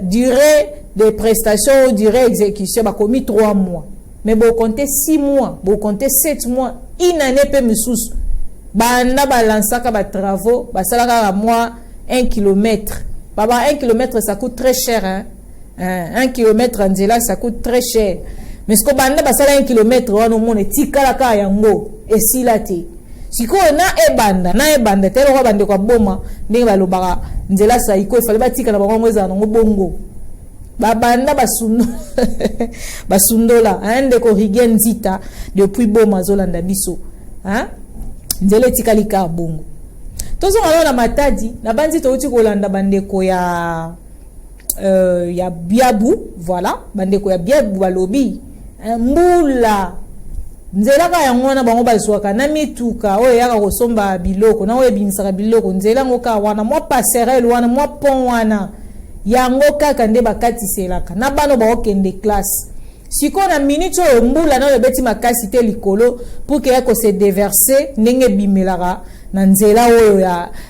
durée de prestations ou durée exécution ba commis 3 mois mais bon compter 6 mois bon compter 7 mois une année peu misusu banda balansaka ba travaux basalaka mois 1 km baba 1 km ça coûte très cher hein 1 km en nzela ça coûte très cher mais ce que banda basala 1 km wana mona tikala ka yango esilate siko na ebanda telo ko bande kwa boma ndenge balobaka nzela sa iko ifale batika na bango eza nango bongo babanda basundola ande ko rigen nzita depuis boma zolanda biso hein nzela tikali ka bongo tozo ngalo na matadi na banzi to uti kolanda bandeko ya biabu voilà bandeko ya biabu balobi mbula nzela ka yango na bango bazwaka na mituka oyo yaka kosomba biloko na oyo bimisaka biloko nzela ngoka wana mwa passerelle wana mwa pont wana yango kaka nde bakatiselaka na bano baokende classe siko na minute oyo mbula na oyo beti makasi te likolo pour que yako se déverser ndenge bimelaka na nzela oyo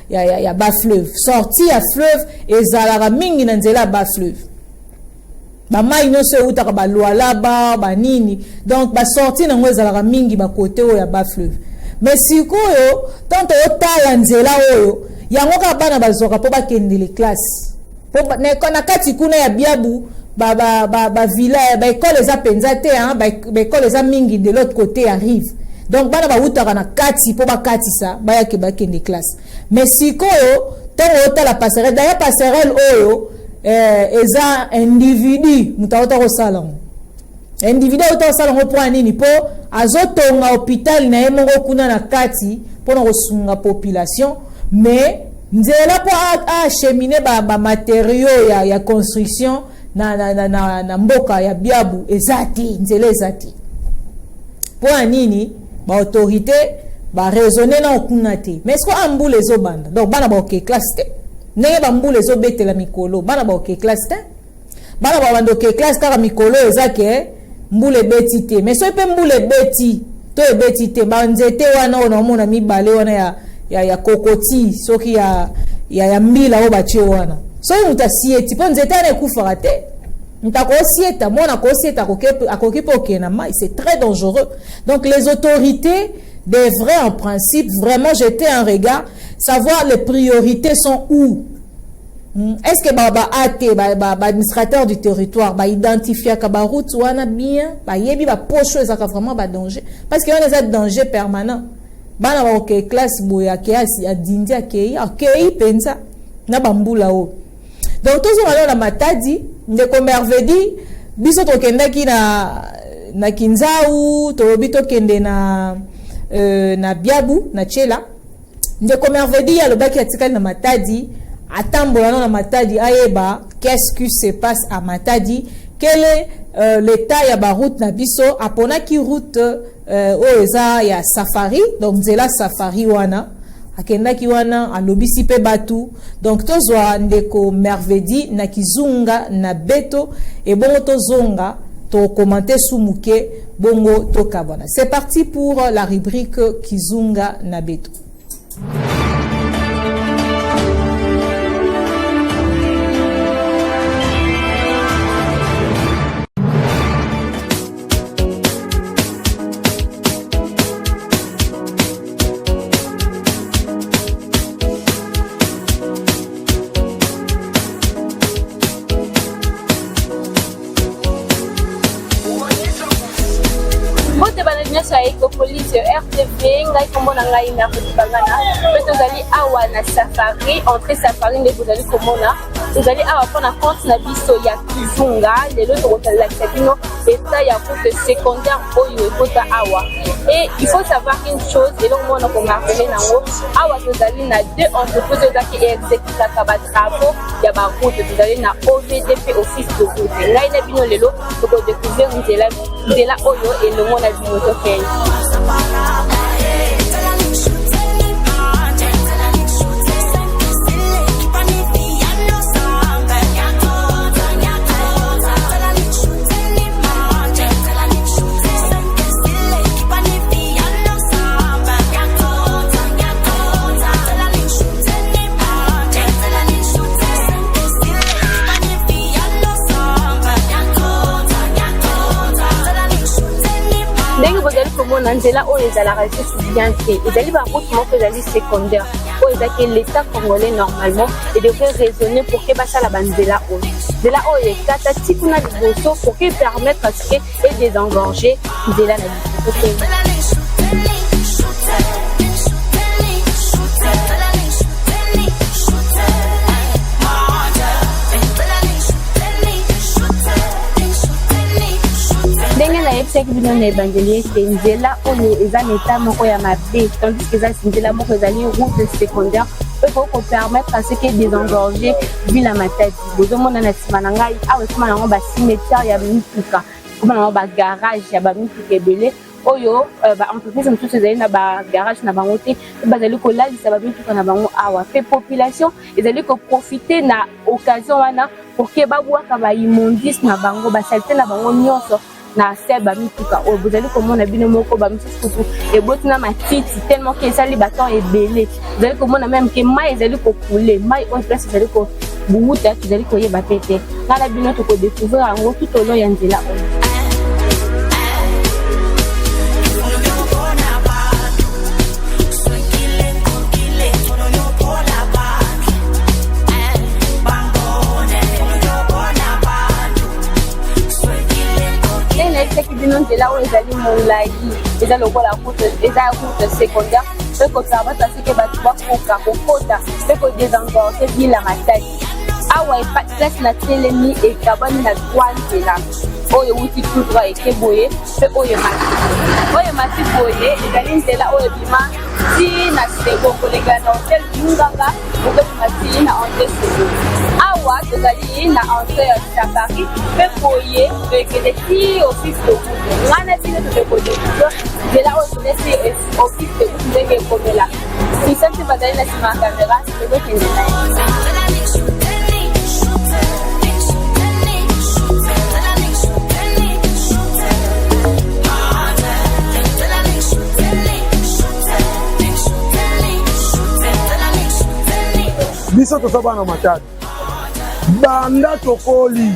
ya bas fleuve sorti ya fleuve ezalaka mingi na nzela bas fleuve ba mai no se utaka ba lualaba ba nini donc ba sorti na ngwe zalaka mingi ba côté oyo ya bas fleuve mais sikoyo tanto otala nzela oyo yango ka bana bazoka po bakende les classes po na kati kuna ya biabu ba villa ba école za penzate hein ba école za mingi de l'autre côté arrive donc bana ba utaka na kati po bakatisa ba yake bakende classe mais sikoyo tanto otala passerelle d'ailleurs passerelle oyo eza individu mutaota ko salon individu auto salon po anini po azotonga hôpital na yemongo kuna na kati po na kosunga population mais nzela po acheminer ba matériaux ya construction na mboka ya biabu ezati nzela ezati po anini ba autorité ba raisonner na okuna te mais est-ce que ambule ezobanda donc bana ba ok classe te ndenge bambula ezobetela mikolo bana baoke classe te bana babandoke classe kaka mikolo ezake mbula ebeti te mais so epe mbula ebeti to ebeti te banzete wana ona omona mibale wana ya kokoti soki ya mbila o batie wana so muta sieti po nzete ana ekufaka te ntako sieta mona ko sieta akokipa okena mai c'est très dangereux donc les autorités devraient en principe vraiment jeter un regard savoir les priorités sont où. Est-ce que administrateur du territoire identifier que la route wana bien yebi poche ezaka vraiment danger parce qu'il y a des dangers permanents bana ba ok classe boya kiasi ya dindi akei penza na bambula o donc tozo ngalo na matadi ndeko mervedi biso to kendaki na kinzau to bito kende na biabu na chela ndeko mervedi alobaki atikali na matadi atambola na matadi ayeba qu'est-ce qui se passe à Matadi, quel est l'état ya ba route na biso apona ki route oeza ya safari donc nzela safari wana akendaki wana alobisi pe batu. Donc tozwa ndeko Mervedi na kizunga na beto et bongo tozonga to commenter sumuke bongo to kabana. C'est parti pour la rubrique kizunga na beto. Police RTV ngai komona ngai na kutibangana peto zali awa na safari entrée safari nde bozali komona tozali awa pona compte na biso ya kizunga lelo tokotalakisa bino état ya route secondaire oyo ekota awa. Et il faut savoir une chose et donc mona ko marquer nango awa tozali na deux entreprises zaki exécutaka ba travaux ya ba route tozali na OVDP office de route ngai na bino lelo toko découvrir ndela oyo et le mona bino to fait. Nzela oyo ezalaka bien fait ezali ba route moko ezali secondaire oyo ezaki l'état congolais normalement et devrait raisonner pour que basala banzela oyo ekata tikuna liboso pour que permettre à ce que et désengorger nzela na biso. C'est que nous évangélistes nzela oyo eza état moko ya mabe tandis que ça nzela moko ezali route secondaire pour permettre à ce que désengorger ville à Matadi bozomona na sima na ngai awa sima na ngo ba cimetière ya mituka kuma na ba garage ya ba mituka ebele oyo ba entreprise mosusu ezali na ba garage na bango te bazali kolalisa ba mituka na bango awa pe population ezali ko profiter na occasion wana pour que babwaka ba immondice na bango ba saleté na bango nyonso na seba mituka o bozali komona bino moko ba misusu e botina matiti tellement que ça li baton ebele bozali komona même que mai ezali ko couler mai on place ezali ko buuta ezali ko yeba tete ngala bino to ko découvrir ango tout au long ya nzela o. Nzela oyo ezali molai eza lokola route secondaire pe kopermettre à ce que bato bakoka kokota pe kodésengorger ville ya Matadi awa place na telemi ekabani na droit nzela oyo wuti tout droit eke boye pe oyo mati boye ezali nzela oyo bima ti na sego koleka na hotel Nganga okobima ti na entrée sego awa tozali na entrée ya safari pe boye ekende ti office de route ngana bino tokokodécouvrir nzela oyo tolesi office de route ndenge ekomela pisante bazali na nsima ya kamera tokokende na ye. biso tosaba na Matadi banda tokoli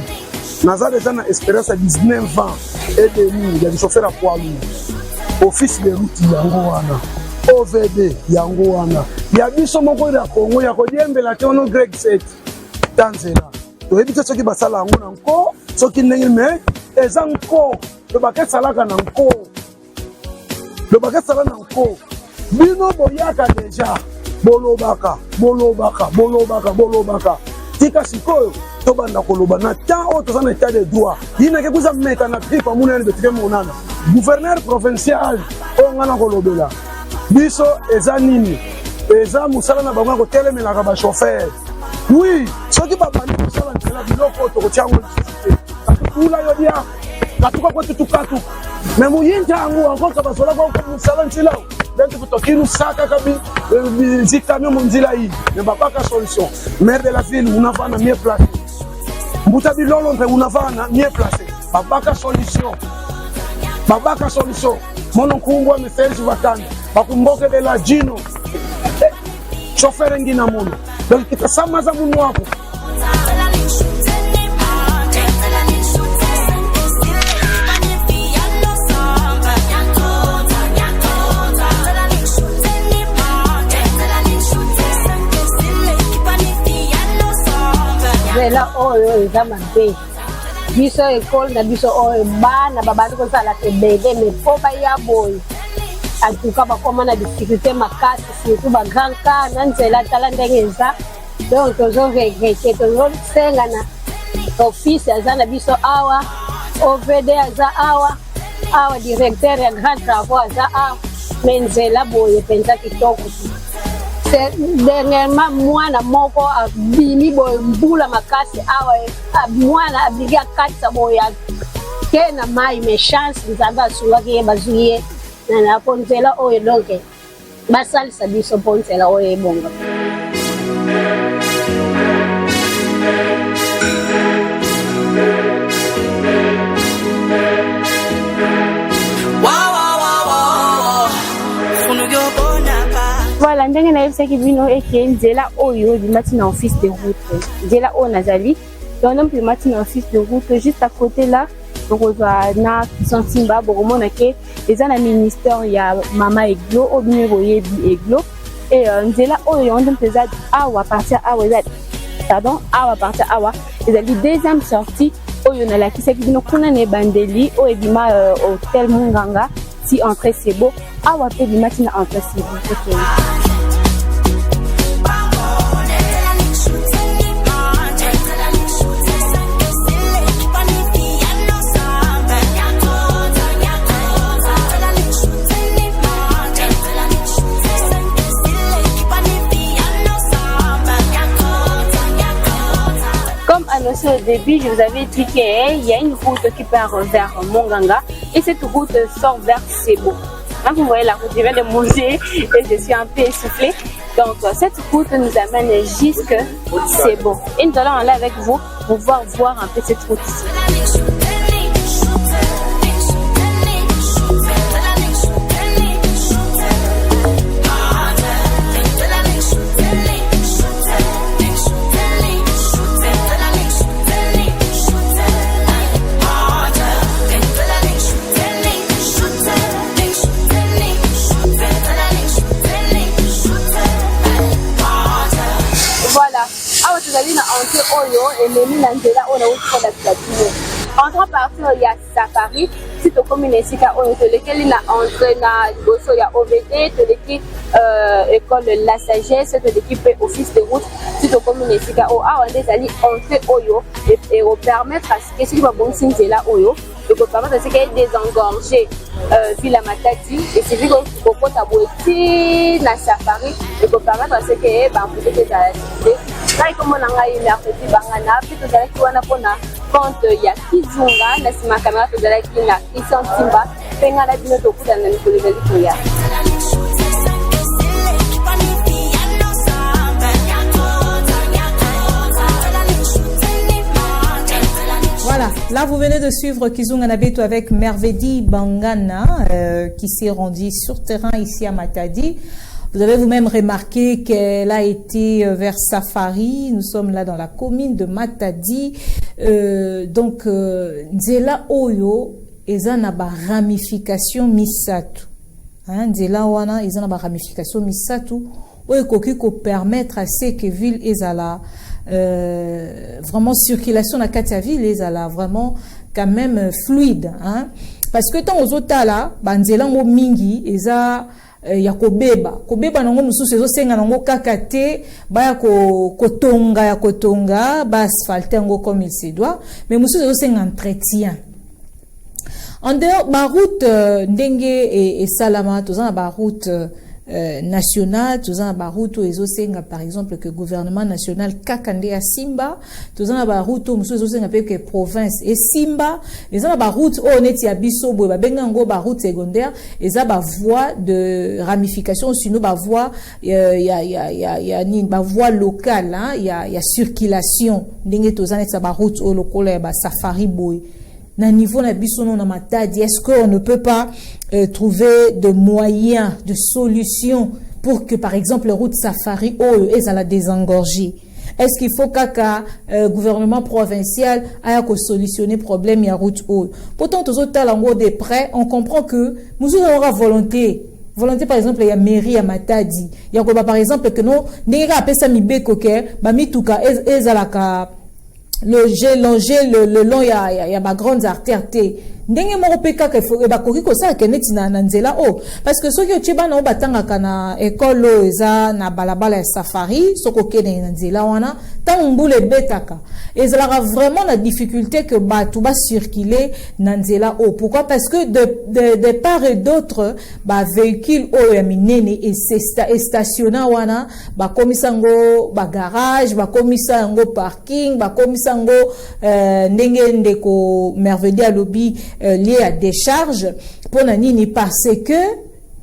naza deja na expérience ya 19 ans et demi ya chauffeur à poids lourd office de route yango wana OVD yango wana ya biso moko ya Congo ya kodiembela te ono Greg set tanzela toyebi te soki basala yango na nko soki ndenge me eza nko to bakesalaka na nko le bakesala na nko bino boyaka deja bolobaka tika sikoyo tobanda koloba na temps oyo toza na état de droit yinake kuza meka na grippe amunene betike monana gouverneur provincial oyo nga na kolobela biso eza nini eza mosala na bango ya kotelemelaka bachauffeur oui soki babandi kosala nzela biloko oyo tokotiango lisusu te katukula yo dia katuka kwetu tukatu me muyinja yango ankoka bazolaka mosala nzela donc tokinu saka kabi zikami munzila yi ne babaka solution maire de la ville unavana mieux placé mbuta bilolo mpe unavana mieux placé babaka solution mono kumbwa meselzi wakani bakumboke de la jino chauffeur ngina mono donc kitasamaza munu wako Zela oyo eza mabe biso ekole na biso oyo bana babandi kozala ebele me po baya boye atuka bakoma na difficulté makasi surtout bagrand cas na nzela tala ndenge eza donc tozoregrete tozosenga na office aza na biso awa OVD aza awa directeur ya grand travaux aza awa me nzela boye mpenza kitoko dernièrement mwana moko abimi boye mbula makasi awa mwana abili akatisa boye ke na mai me chance nzambe asungaki ye bazwi ye na po nzela oyo donc basalisa biso po nzela oyo ebonga Voilà, ndenge na yebisaki bino eke nzela oyo bimati na office de route. Nzela oyo nazali. Donc bimati na office de route juste à côté là. Donc na Santimba boromona ke eza na ministère ya Mama Eglo au numéro yebi Eglo et nzela oyo on pesa awa partir awa pardon awa partir awa ezali deuxième sortie oyo na la kisaki bino kuna ne bandeli o ebima hôtel Munganga si entrée c'est beau awa pe bimati na entrée c'est beau. Comme annoncé au début, je vous avais dit qu'il y a une route qui part vers Monganga et cette route sort vers Sebo. Là, vous voyez la route, je viens de manger et je suis un peu essoufflée. Donc, cette route nous amène jusque Sebo. Et nous allons aller avec vous pour pouvoir voir un peu cette route ici. Entre partir il y a Safari, si tu communes ici à Oyoto, lequel il a entré na Gosso ya OVD, tu l'équipe école La Sagesse, tu l'équipe office de route, si tu communes ici à Oyo, on est allé entrer Oyo et permettre à ce que si tu vas bon signer là Oyo, de permettre à ce qu'il y ait désengorgé Villa Matadi et c'est vu que beaucoup t'abouti na Safari, de permettre à ce qu'il y ait peut-être là comme on a eu mercredi bangana puis tout ça qui wana pona compte ya Kizunga na sima caméra tout ça qui na Santimba penga la bino to kuda na nikole veliko ya. Voilà, là vous venez de suivre Kizunga Nabeto avec Mervedi Bangana qui s'est rendu sur terrain ici à Matadi. Vous avez vous-même remarqué qu'elle a été vers Safari. Nous sommes là dans la commune de Matadi. Donc, Nzela Oyo, eza na ba ramification misatu. Nzela wana, eza na ba ramification misatu. Oyo koki ko permettre à ce que ville ezala vraiment circulation na kati ya ville ezala vraiment quand même fluide. Parce que tant aux autres là, banzela ngo mingi eza ya kobeba nango mususu ezosenga nango kaka te baya kotonga ba asphalte yango comme il se doit mais mususu ezosenga entretien en dehors ba route ndenge et salama tozana ba route national, tozana ba route ezosenga par exemple que gouvernement national kakande ya Simba, tozana ba route muso ezosenga pe que province et Simba, ezana ba route o neti ya biso boye ba benga ngo ba route secondaire, eza ba voie de ramification sinon ba voie ba voie locale hein, il y a circulation ndenge tozana sa ba route o lokola ba safari boye. Na niveau na biso non na matadi, est-ce qu'on ne peut pas trouver de moyens, de solutions pour que par exemple les routes safari elles la désengorger? Est-ce qu'il faut que gouvernement provincial ait que solutionner problème ya route haut? Pourtant tous autres lango de près, on comprend que nous avons volonté par exemple il y a mairie à Matadi, il y a par exemple que non n'ira pesa mibeko ke ba mituka ezalaka le long il y a ma grande artère té ndenge moko peka ke ba koki ko sa ke neti na nzela parce que soki otiba na batanga kana école eza na balabala ya safari soko ke na nzela wana tant mbule betaka ezala vraiment la difficulté que batu ba circuler na nzela pourquoi parce que de part et d'autre ba véhicule ya minene et stationna wana ba komisa ngo ba garage ba komisa ngo parking ba komisa ngo ndenge ndeko merveille lobby lié à décharge pour nani parce que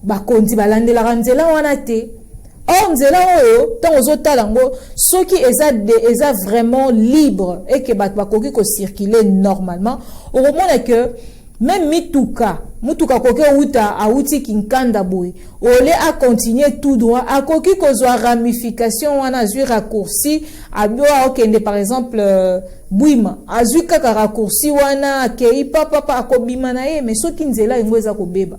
ba kondi balandela nzela wana te nzela oyo tant ozotala ngo soki eza vraiment libre et que ba koki ko circuler normalement au moment que même mituka koki uta auti kinkanda boy ole a continuer tout droit a koki ko zo ramification wana zu raccourci a doa okende par exemple buima azu kaka raccourci wana ke papa akobima na ye mais soki nzela ngo eza kobeba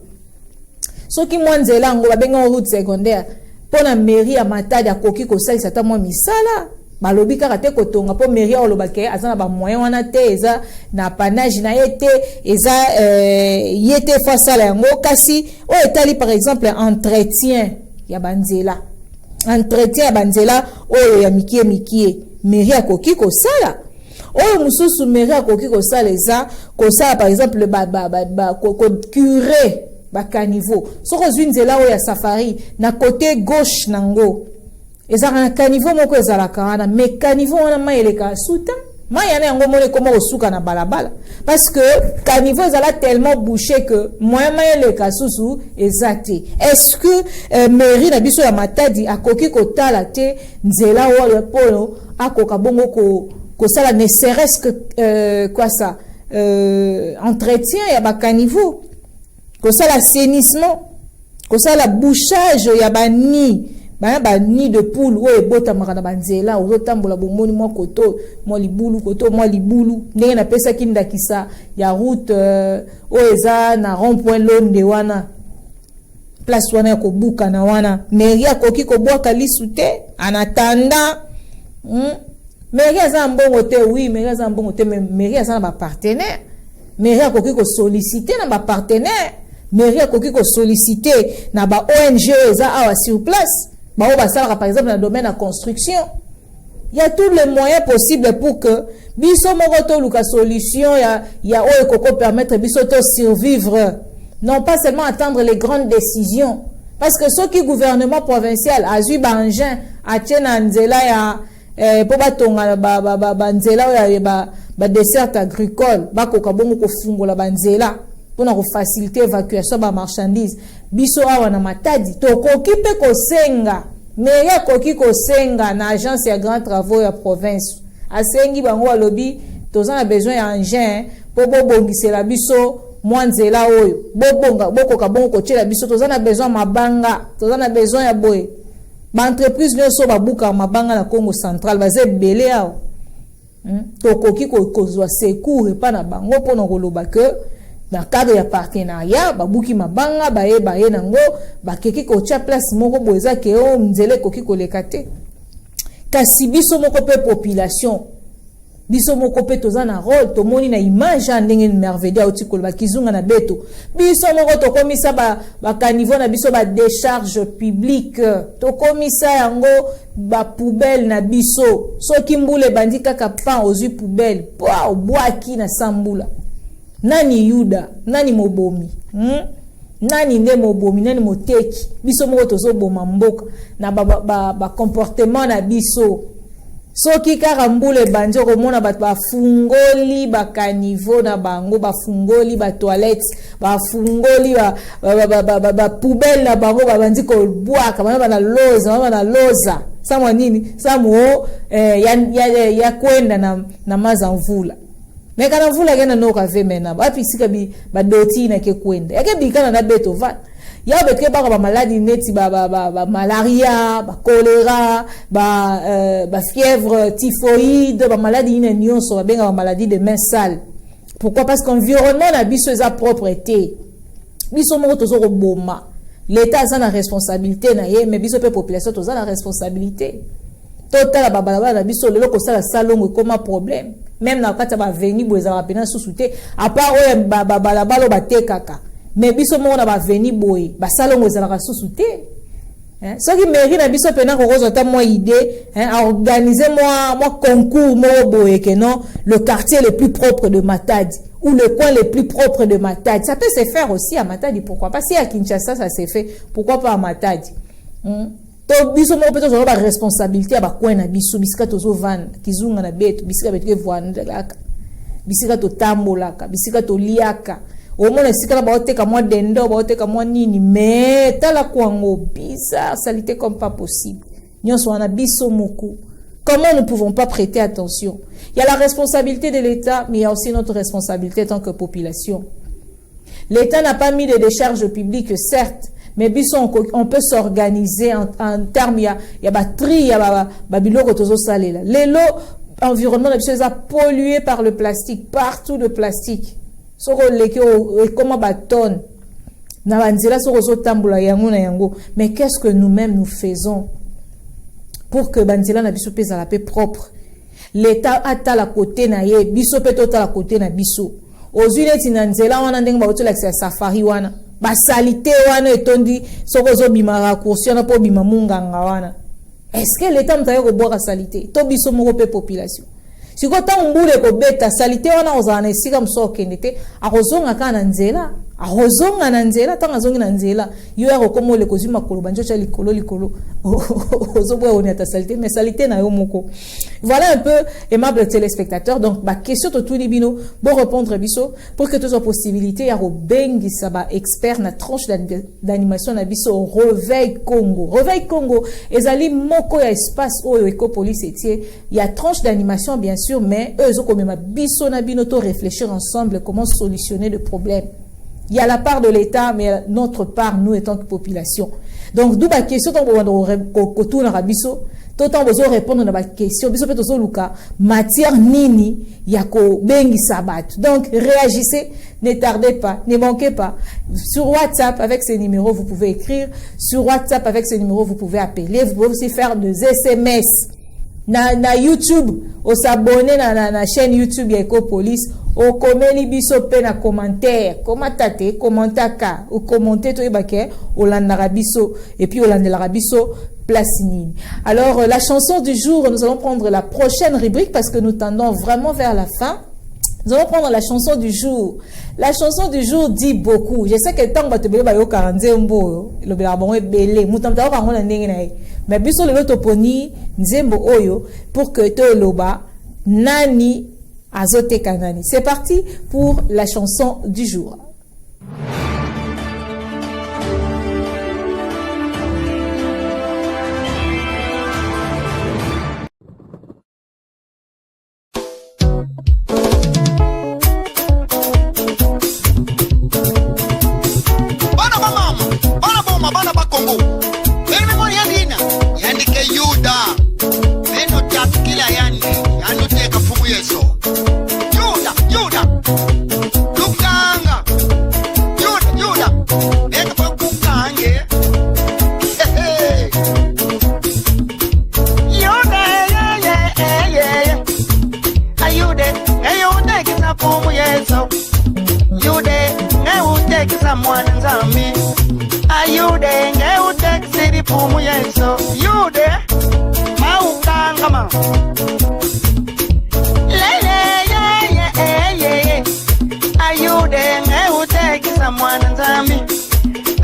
soki mwa nzela ngo babenga route secondaire pona mairie ya Matadi akoki ko salisa ta mwa misala balobi kaka te kotonga po mairie olobake azana ba moyen wana te eza na panage na yete eza yete fasala yango kasi o etali par exemple entretien ya banzela oyo ya mikie mairie akoki ko sala oyo mususu mairie akoki ko sala eza ko sala par exemple ko curer ba caniveau soko zwinzela oyo ya safari na côté gauche nango eza na caniveau moko ezalaka wana mais caniveau wana maeleka suta mayana yango mole koma osuka na balabala parce que caniveau ezala tellement bouché que moyen maeleka susu ezate. Est-ce que mairie na biso ya Matadi akoki kotala te nzela oyo polo akoka bongo ko sala ne serait-ce que quoi ça entretien ya ba caniveau ko sala assainissement ko sala bouchage ya bani ni de poule ou bota makana banzela ozotambola bomoni mwa koto mwa libulu ndenge na pesa kinda kisa ya route eza na rond point londe wana place wana ko buka na wana mairie akoki ko bwaka lisute anatanda mairie za mbongo te oui mairie za mbongo te mairie za na ba partenaire mairie akoki ko solliciter na ba partenaire mairie akoki ko solliciter na ba ONG eza awa sur place par exemple dans le domaine de la construction. Il y a tous les moyens possibles pour que biso moko luka solution ya oyo koko permettre biso to survivre, non pas seulement attendre les grandes décisions parce que ce qui gouvernement provincial a eu engin a tena nzela ya po batonga ba nzela ya ba dessert agricole ba koka bongo ko fungola ba nzela pour faciliter l'évacuation de marchandises. Biso awa na Matadi to koki pe ko senga mais ya koki ko senga na agence ya grand travaux ya province asengi bango alobi tozana besoin ya engin po bobongisela biso mwanzela oyo bokoka bongo kotiela biso tozana besoin mabanga tozana besoin ya boye ba entreprise nyonso babuka mabanga na Congo central baze belé awa to koki ko zwa secours pa na bango pona koloba que dans cadre ya partenariat babuki mabanga baye nango bakeki ko tia place moko boza ke o nzele koki ko lekate kasi biso moko pe population biso moko pe tozana rôle to moni na image ndenge merveille oti ko bakizunga na beto biso moko to komisa ba caniveau na biso ba décharge publique to komisa yango ba poubelle na biso soki mbule bandi kaka pan ozu poubelle po boaki na sambula nani yuda nani mobomi nani nde mobomi nani moteki biso moko tozoboma mboka na ba comportement na biso soki kaka mbula ebandi okomona bato bafungoli bakaniveau na bango bafungoli batoilette bafungoli bapoubele na bango babandi kobwaka bana loza samwa nini samuo ya kwenda na maza mvula mekana mvula kena noka vemena bapi sika badoti na ke kwenda yake bikana na beto va ya betke ba maladi neti ba malaria ba choléra ba fièvre typhoïde ba maladie ina nyonso ba benga ba maladie de main sale. Pourquoi? Parce qu'environnement na biso eza propreté biso moko tozo ko boma l'état a la responsabilité na ye mais biso pe population toza la responsabilité total ba balabala na biso lelo ko sala salongo comme problème même na kata ba veni boza ba pena susute à part o ba balabala ba tekaka mais biso moko na ba veni boy ba salongo za la susute ce qui mérite na biso pena ko rozota moi idée à organiser moi concours moi boy que non le quartier le plus propre de Matadi ou le coin le plus propre de Matadi. Ça peut se faire aussi à Matadi, pourquoi pas? Si à Kinshasa ça s'est fait, pourquoi pas à Matadi? Donc biso mo peut avoir la responsabilité à ba coin na biso bisika tozo van kizunga na beto bisika beto ke vwanda laka bisika to tambolaka bisika to liaka au moins bisika ba oteka moi dendo ba oteka moi nini mais tala kwango bizarre salité comme pas possible nyonso wana biso moko. Comment nous ne pouvons pas prêter attention? Il y a la responsabilité de l'État, mais il y a aussi notre responsabilité en tant que population. L'État n'a pas mis de décharges publiques, certes, mais on peut s'organiser en termes, il y a batterie, il y a biloko tozo salé là. Les lots, environnement, est pollué par le plastique, partout de plastique. Soko leke comment batonne. Na banzela soko zo tambula yango na yango. Mais qu'est-ce que nous-mêmes nous faisons pour que banzela na biso pesa la paix propre? L'État ata la côté na ye biso pe tota la côté na biso ozwile tina nzela wana ndenge ba otola kisa safari wana ba salité wana etondi soko zo bima raccourci na po bima munganga wana. Est-ce que l'État mtayo ko boka salité to biso moko pe population siko ta mbule ko beta salité wana ozana esika msoke ndete akozonga kana nzela arozonga na nzela tanga zongi na nzela yo ya komo le kozima kolo banjo cha likolo ozobwa on ta salité mais salité na yo moko. Voilà un peu aimable téléspectateurs, donc ma question to tuni bino bon répondre biso pour que toutes les possibilités ya robengi saba expert na tranche d'animation na biso Réveil Congo ezali moko ya espace oyo Ecopolis etie il y a tranche d'animation bien sûr mais eux zo comme ma biso na bino to réfléchir ensemble comment solutionner le problème. Il y a la part de l'État, mais notre part, nous, étant que population. Donc, d'où la question, quand on a biso, tout on besoin répondre à la question, biso peut aussi luka, matière nini, yako bengi sabat. Donc, réagissez, ne tardez pas, ne manquez pas. Sur WhatsApp, avec ces numéros, vous pouvez écrire. Sur WhatsApp, avec ces numéros, vous pouvez appeler. Vous pouvez aussi faire des SMS. Na YouTube, au s'abonner na chaîne YouTube Ecopolis, au komeli biso pe na commentaire, commentate, commentaka, ou commenter to ibake, au landara biso, et puis au landara biso, place nini. Alors, la chanson du jour, nous allons prendre la prochaine rubrique parce que nous tendons vraiment vers la fin. Nous allons prendre la chanson du jour. La chanson du jour dit beaucoup. Je sais que tant que tu vas yo 40 mbo, le belabon est belé, mutamta ko ngona ndenge na ye. Mais biso le toponi nzembo oyo pour que to loba nani azote kanani. C'est parti pour la chanson du jour.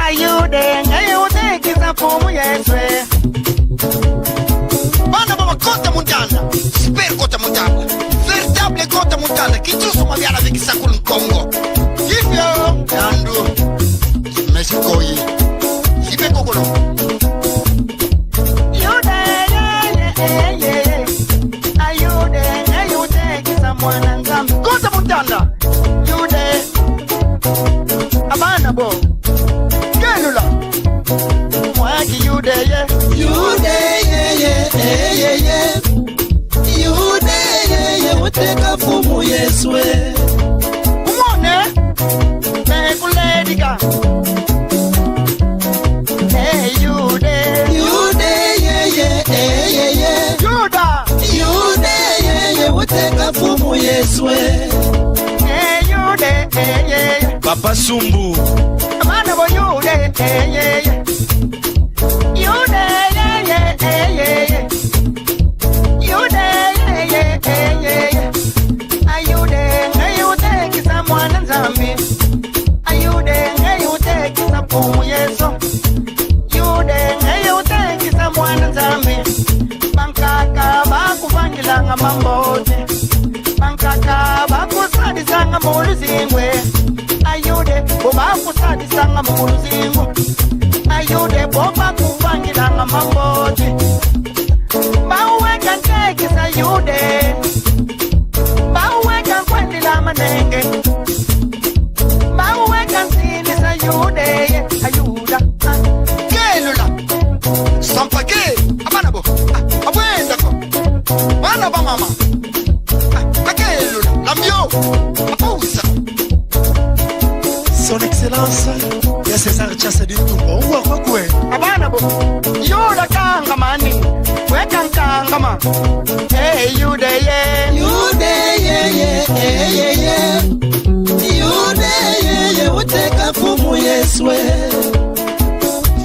ayude ngayude kisafumu yeswe bana baba kota mundana super kota mundana véritable kota mundana kitusu mabiala avec Sakul Congo hivyo yandu Mexico yi hibe kokolo yude ayude ngayude kisamwana nzambi kota mundana yude abana bo kelula mwaki yude uteka fumu yeswe umone nekuledika yude yuda uteka fumu yeswe yude Papa Sumbu abana bo yude ayude ngayude kisamwana nzambi ayude ngayude kisafumu yeso yude ngayude kisamwana nzambi bankaka bakuvangilanga mambote bankaka bakusadisanga muluzingwe ayude bobakusadisanga muluzingwe ayude bobakuvangilanga mambote bauweka ntekisa yude bauweka nkwendila manenge bauweka nsinisa yude ayuda kelula sampake abana bo abwendako bana ba mama akelula lambio apousa Son Excellence ya César Chasedi Tumbo uwa kwa kwe abana bo yuda kanga mani weka nkangama yude uteka fumu yeswe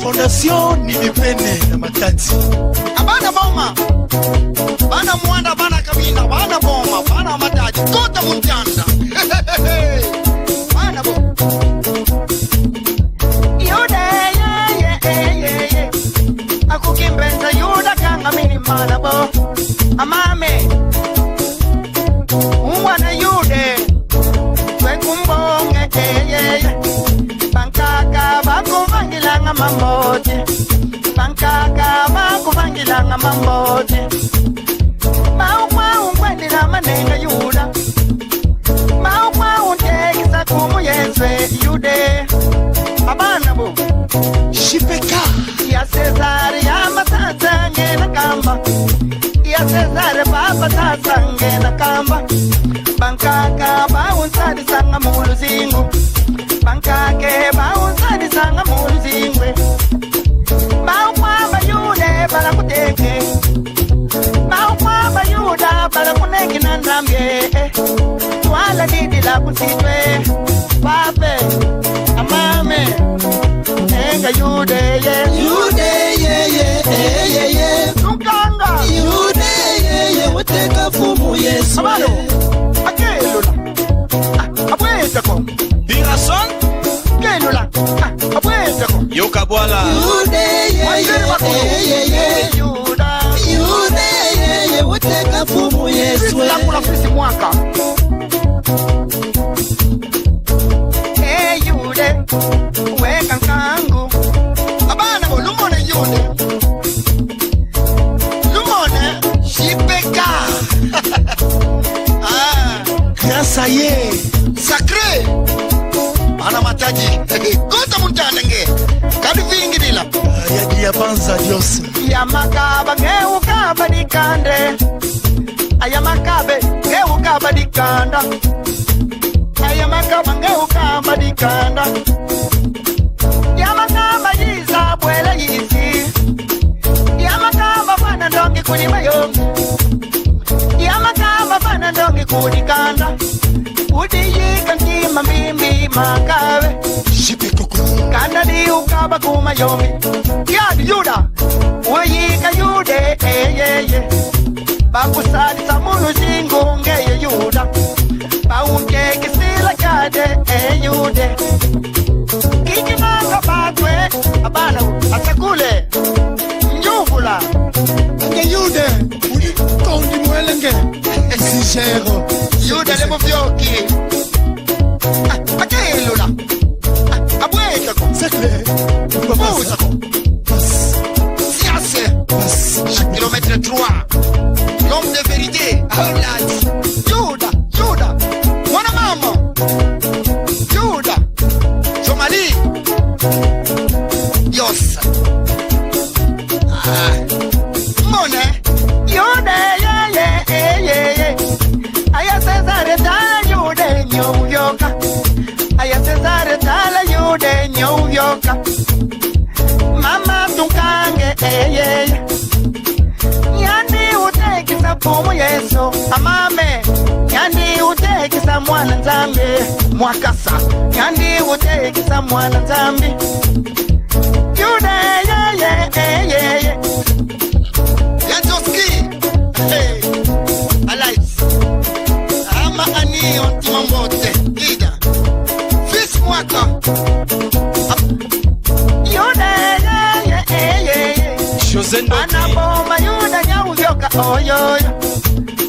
Fondation Nilipene na Matati abana boma bana mwanda bana kabina bana boma bana Matati kota muntanda bana bo yude akukimbenza yuda kanga mini mana bo amame umwana yude wekumbonge bankaka bakuvangilanga mambote bankaka bakuvangilanga mambote maukwa unkwendila manenga yuda maukwa untekisa kumu yeswe yude abana bo Shipeka ya Cesar ya matata ngena kamba ya Cesar baba tata ngena kamba bankaka baunsadi sanga muluzingu bankake baunsadi sanga muluzingwe baukwamba yude balakuteke baukwamba yuda balakunengi na ndambye twala didi la kusitwe pape amame enga yude Nukanga yude uteka fumu yeswe abano akelula abwetako Birason kelula abwetako Yoka Bwala yude uteka fumu yeswe lakula fisi mwaka yude weka nkangu abana bo lumone yude lumone shipeka Grâce à ye sacré ana mataji kota muntandenge kadi vingidila Yadi ya banza Dios yamakaba ngeuka badikande ayamakabe ngeuka badikanda ayamakaba ngeuka badikanda yamakaba yiza bwela yizi yamakaba bana ndongi kulima yongi yamakaba bana ndongi kulikanda udiyika nkima mbimbi makabe kanda di ukaba kuma yongi yadi yuda uyika yude bakusalisa muluzingu ngeye yuda baunkekisila kade yude kikinanga atwe abana atakule njuvula nge yude uli kondi mwelenge sigero yude lebo vyoki akelula abweka ko sekle Moussa ko siase chaque kilomètre 3 l'homme de vérité Juda Juda mwana mama Juda Somali Yos Mone Yude ye Aya Cesare tala Yude New York Aya Cesare tala Yude New York Mama tunkange Nyandi utekisa pomo Yesu amame Nyandi utekisa mwana nzambi mwakasa Nyandi utekisa mwana nzambi Yude ye Yajoski Hey Alice Ama ani ontimambote Lida Fils mwaka Yude Banaboma yuda nyawuvyoka oyoyo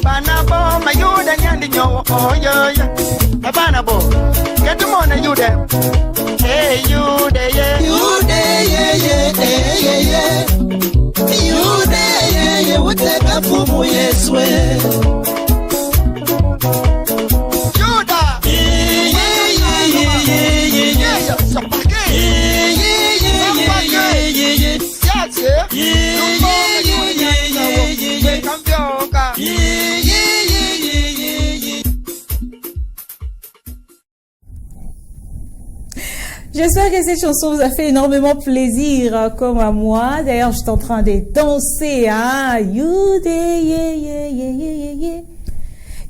Banaboma yuda nyandi nyowo oyoyo Banabo Ketumona yude Hey yude ye yude ye yude ye uteka fumu Yeswe Yuda J'espère que cette chanson vous a fait énormément plaisir, comme à moi. D'ailleurs, j'étais en train de danser, hein. You day, yeah, yeah, yeah, yeah, yeah.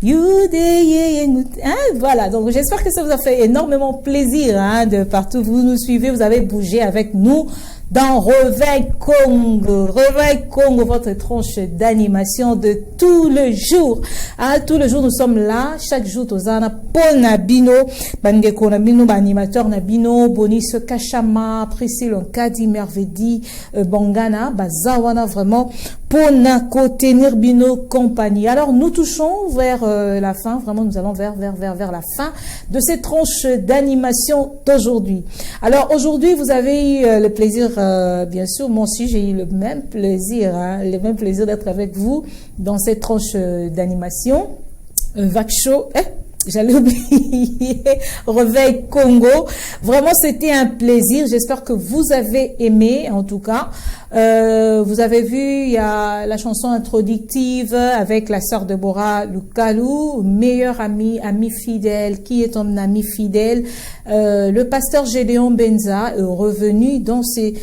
You day, yeah, yeah. Hein? Voilà. Donc, j'espère que ça vous a fait énormément plaisir, hein, de partout où vous nous suivez. Vous avez bougé avec nous dans Réveil Congo. Réveil Congo, votre tranche d'animation de tout le jour. Ah, tout le jour, nous sommes là. Chaque jour, Tozana, Paul Nabino, Bangeko Nabino, animateur Nabino, Bonis Kachama, Priscille Nkadi, Mervedi, Bangana, Bazawana, vraiment, Pona Côté, Nirbino, compagnie. Alors, nous touchons vers la fin. Vraiment, nous allons vers la fin de cette tranche d'animation d'aujourd'hui. Alors, aujourd'hui, vous avez eu le plaisir, bien sûr, moi aussi j'ai eu le même plaisir, hein, le même plaisir d'être avec vous dans cette tranche d'animation. Vac Show, j'allais oublier, Réveil Congo. Vraiment, c'était un plaisir. J'espère que vous avez aimé, en tout cas. Vous avez vu, il y a la chanson introductive avec la sœur de Bora Lukalu, meilleur ami fidèle. Qui est ton ami fidèle? Le pasteur Gédéon Benza est revenu dans ces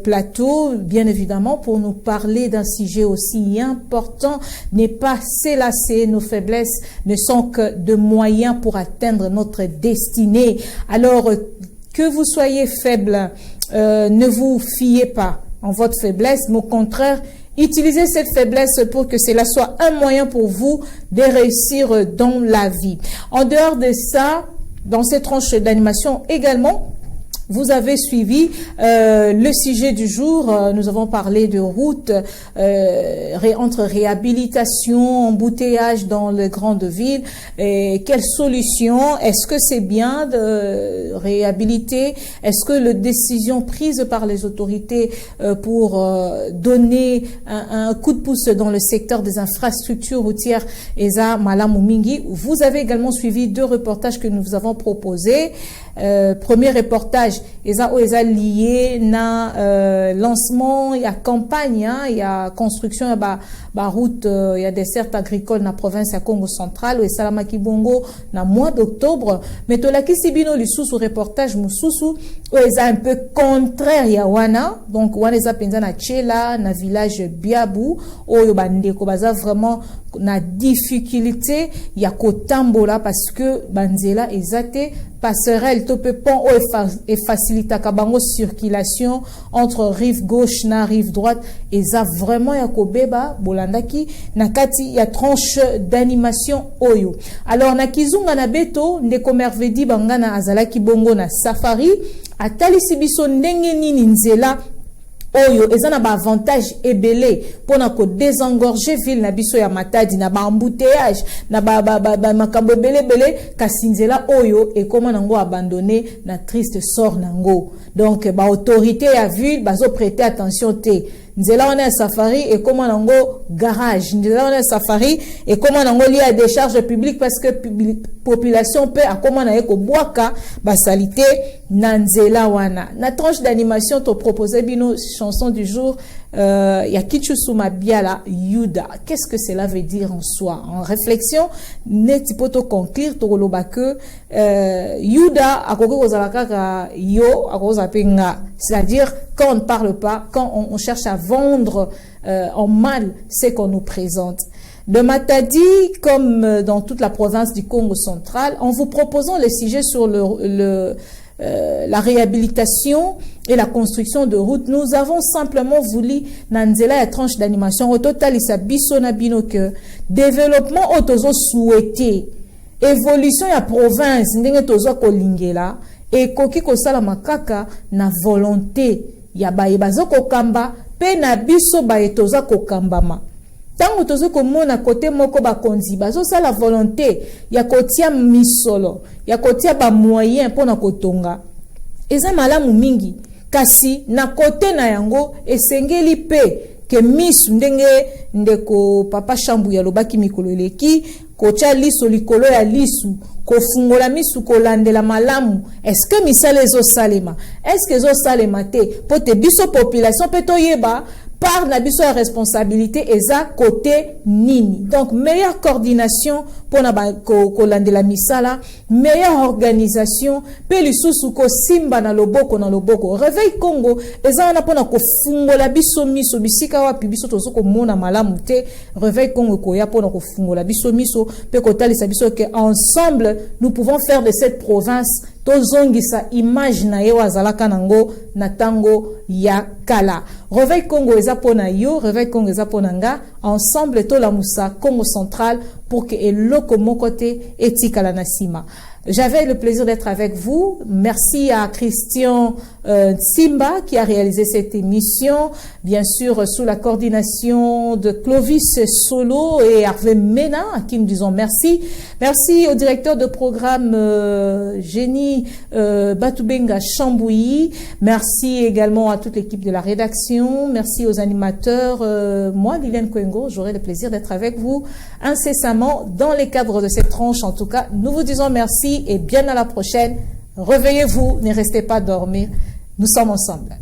plateaux, bien évidemment, pour nous parler d'un sujet aussi important. N'est pas s'élasser, nos faiblesses ne sont que de moyens pour atteindre notre destinée. Alors, que vous soyez faible, ne vous fiez pas en votre faiblesse, mais au contraire, utilisez cette faiblesse pour que cela soit un moyen pour vous de réussir dans la vie. En dehors de ça, dans cette tranche d'animation également, vous avez suivi le sujet du jour. Nous avons parlé de route entre réhabilitation, embouteillage dans les grandes villes. Et quelle solution? Est-ce que c'est bien de réhabiliter? Est-ce que les décisions prises par les autorités pour donner un coup de pouce dans le secteur des infrastructures routières Eza Malamumingi? Vous avez également suivi deux reportages que nous vous avons proposés. Premier reportage, eza lié na lancement, il y a campagne, il y a construction, il y a route, il y a des certes agricoles na province ya Congo central, et Salamaki Bongo na mois d'octobre. Mais to la kisibino li sous reportage mususu, eza un peu contraire ya wana, donc wana eza penza na Tchela, na village Biabou, oyo bandeko baza vraiment na difficulté ya kotambola parce que banzela ezate passerelle to pe pont et facilita kabango circulation entre rive gauche na rive droite eza vraiment ya kobeba bolandaki na kati ya tranche d'animation oyo. Alors na kizunga na beto ndeko Mervedi bangana azalaki bongo na safari atalisi biso ndenge nini nzela oyo eza na ba avantage ebele pona ko désengorger ville na biso ya Matadi na ba embouteillage na ba makambo ebele kasi nzela oyo ekoma nango abandonné na triste sort nango. Donc ba autorité ya ville bazo prêter attention te. Nzela wana ya safari ekoma nango garage, nzela wana ya safari ekoma nango lié à décharge publique parce que population peut akoma na eko boaka ba salité na nzela wana. Na tranche d'animation to proposer bino chanson du jour ya Kitchusu Mabiala Yuda. Qu'est-ce que cela veut dire en soi? En réflexion, neti poto conclure to koloba que Yuda akoko kozala kaka yo akoza penga, c'est-à-dire quand on ne parle pas, quand on cherche à vendre en mal ce qu'on nous présente. De Matadi, comme dans toute la province du Congo central, en vous proposant les sujets sur la réhabilitation et la construction de routes, nous avons simplement voulu nanzela ya tranche d'animation au total isa biso na bino que développement otozo souhaité, évolution ya province ndenge tozo kolingela et koki kosala makaka na volonté ya baye bazo kokamba pe na biso baye toza kokambama. Tango tozo komona côté moko bakonzi bazo sala volonté ya kotia misolo ya kotia ba moyen pona kotonga eza malamu mingi kasi na côté na yango esengeli pe ke misu ndenge ndeko papa Shambu ya lobaki mikolo eleki kotia liso likolo ya lisu kofungola misu kolandela malamu. Est-ce que misala ezo salema? Est-ce que ezo salema te pote biso population pe toyeba par la biso responsabilité eza côté nini. Donc meilleure coordination pour na kolandela misala, meilleure organisation pe lisusu ko simba na loboko. Réveil Congo eza na pona ko fungola biso miso bisika wapi biso tozo ko mona malamu te. Réveil Congo ko ya pona ko fungola biso miso pe ko talisa biso que ensemble nous pouvons faire de cette province tozongisa image na yo azalaka nango na tango ya kala. Réveil Congo eza pona yo, Réveil Congo eza pona nga, ensemble to la Moussa Congo central pour que eloko mokote etika la nasima. J'avais le plaisir d'être avec vous. Merci à Christian Simba qui a réalisé cette émission, bien sûr sous la coordination de Clovis Solo et Hervé Mena, à qui nous disons merci. Merci au directeur de programme Génie Batubenga Chambouyi. Merci également à toute l'équipe de la rédaction. Merci aux animateurs. Moi, Liliane Kwengo, j'aurai le plaisir d'être avec vous incessamment dans les cadres de cette tranche. En tout cas, nous vous disons merci et bien à la prochaine. Réveillez-vous, ne restez pas dormir. Nous sommes ensemble.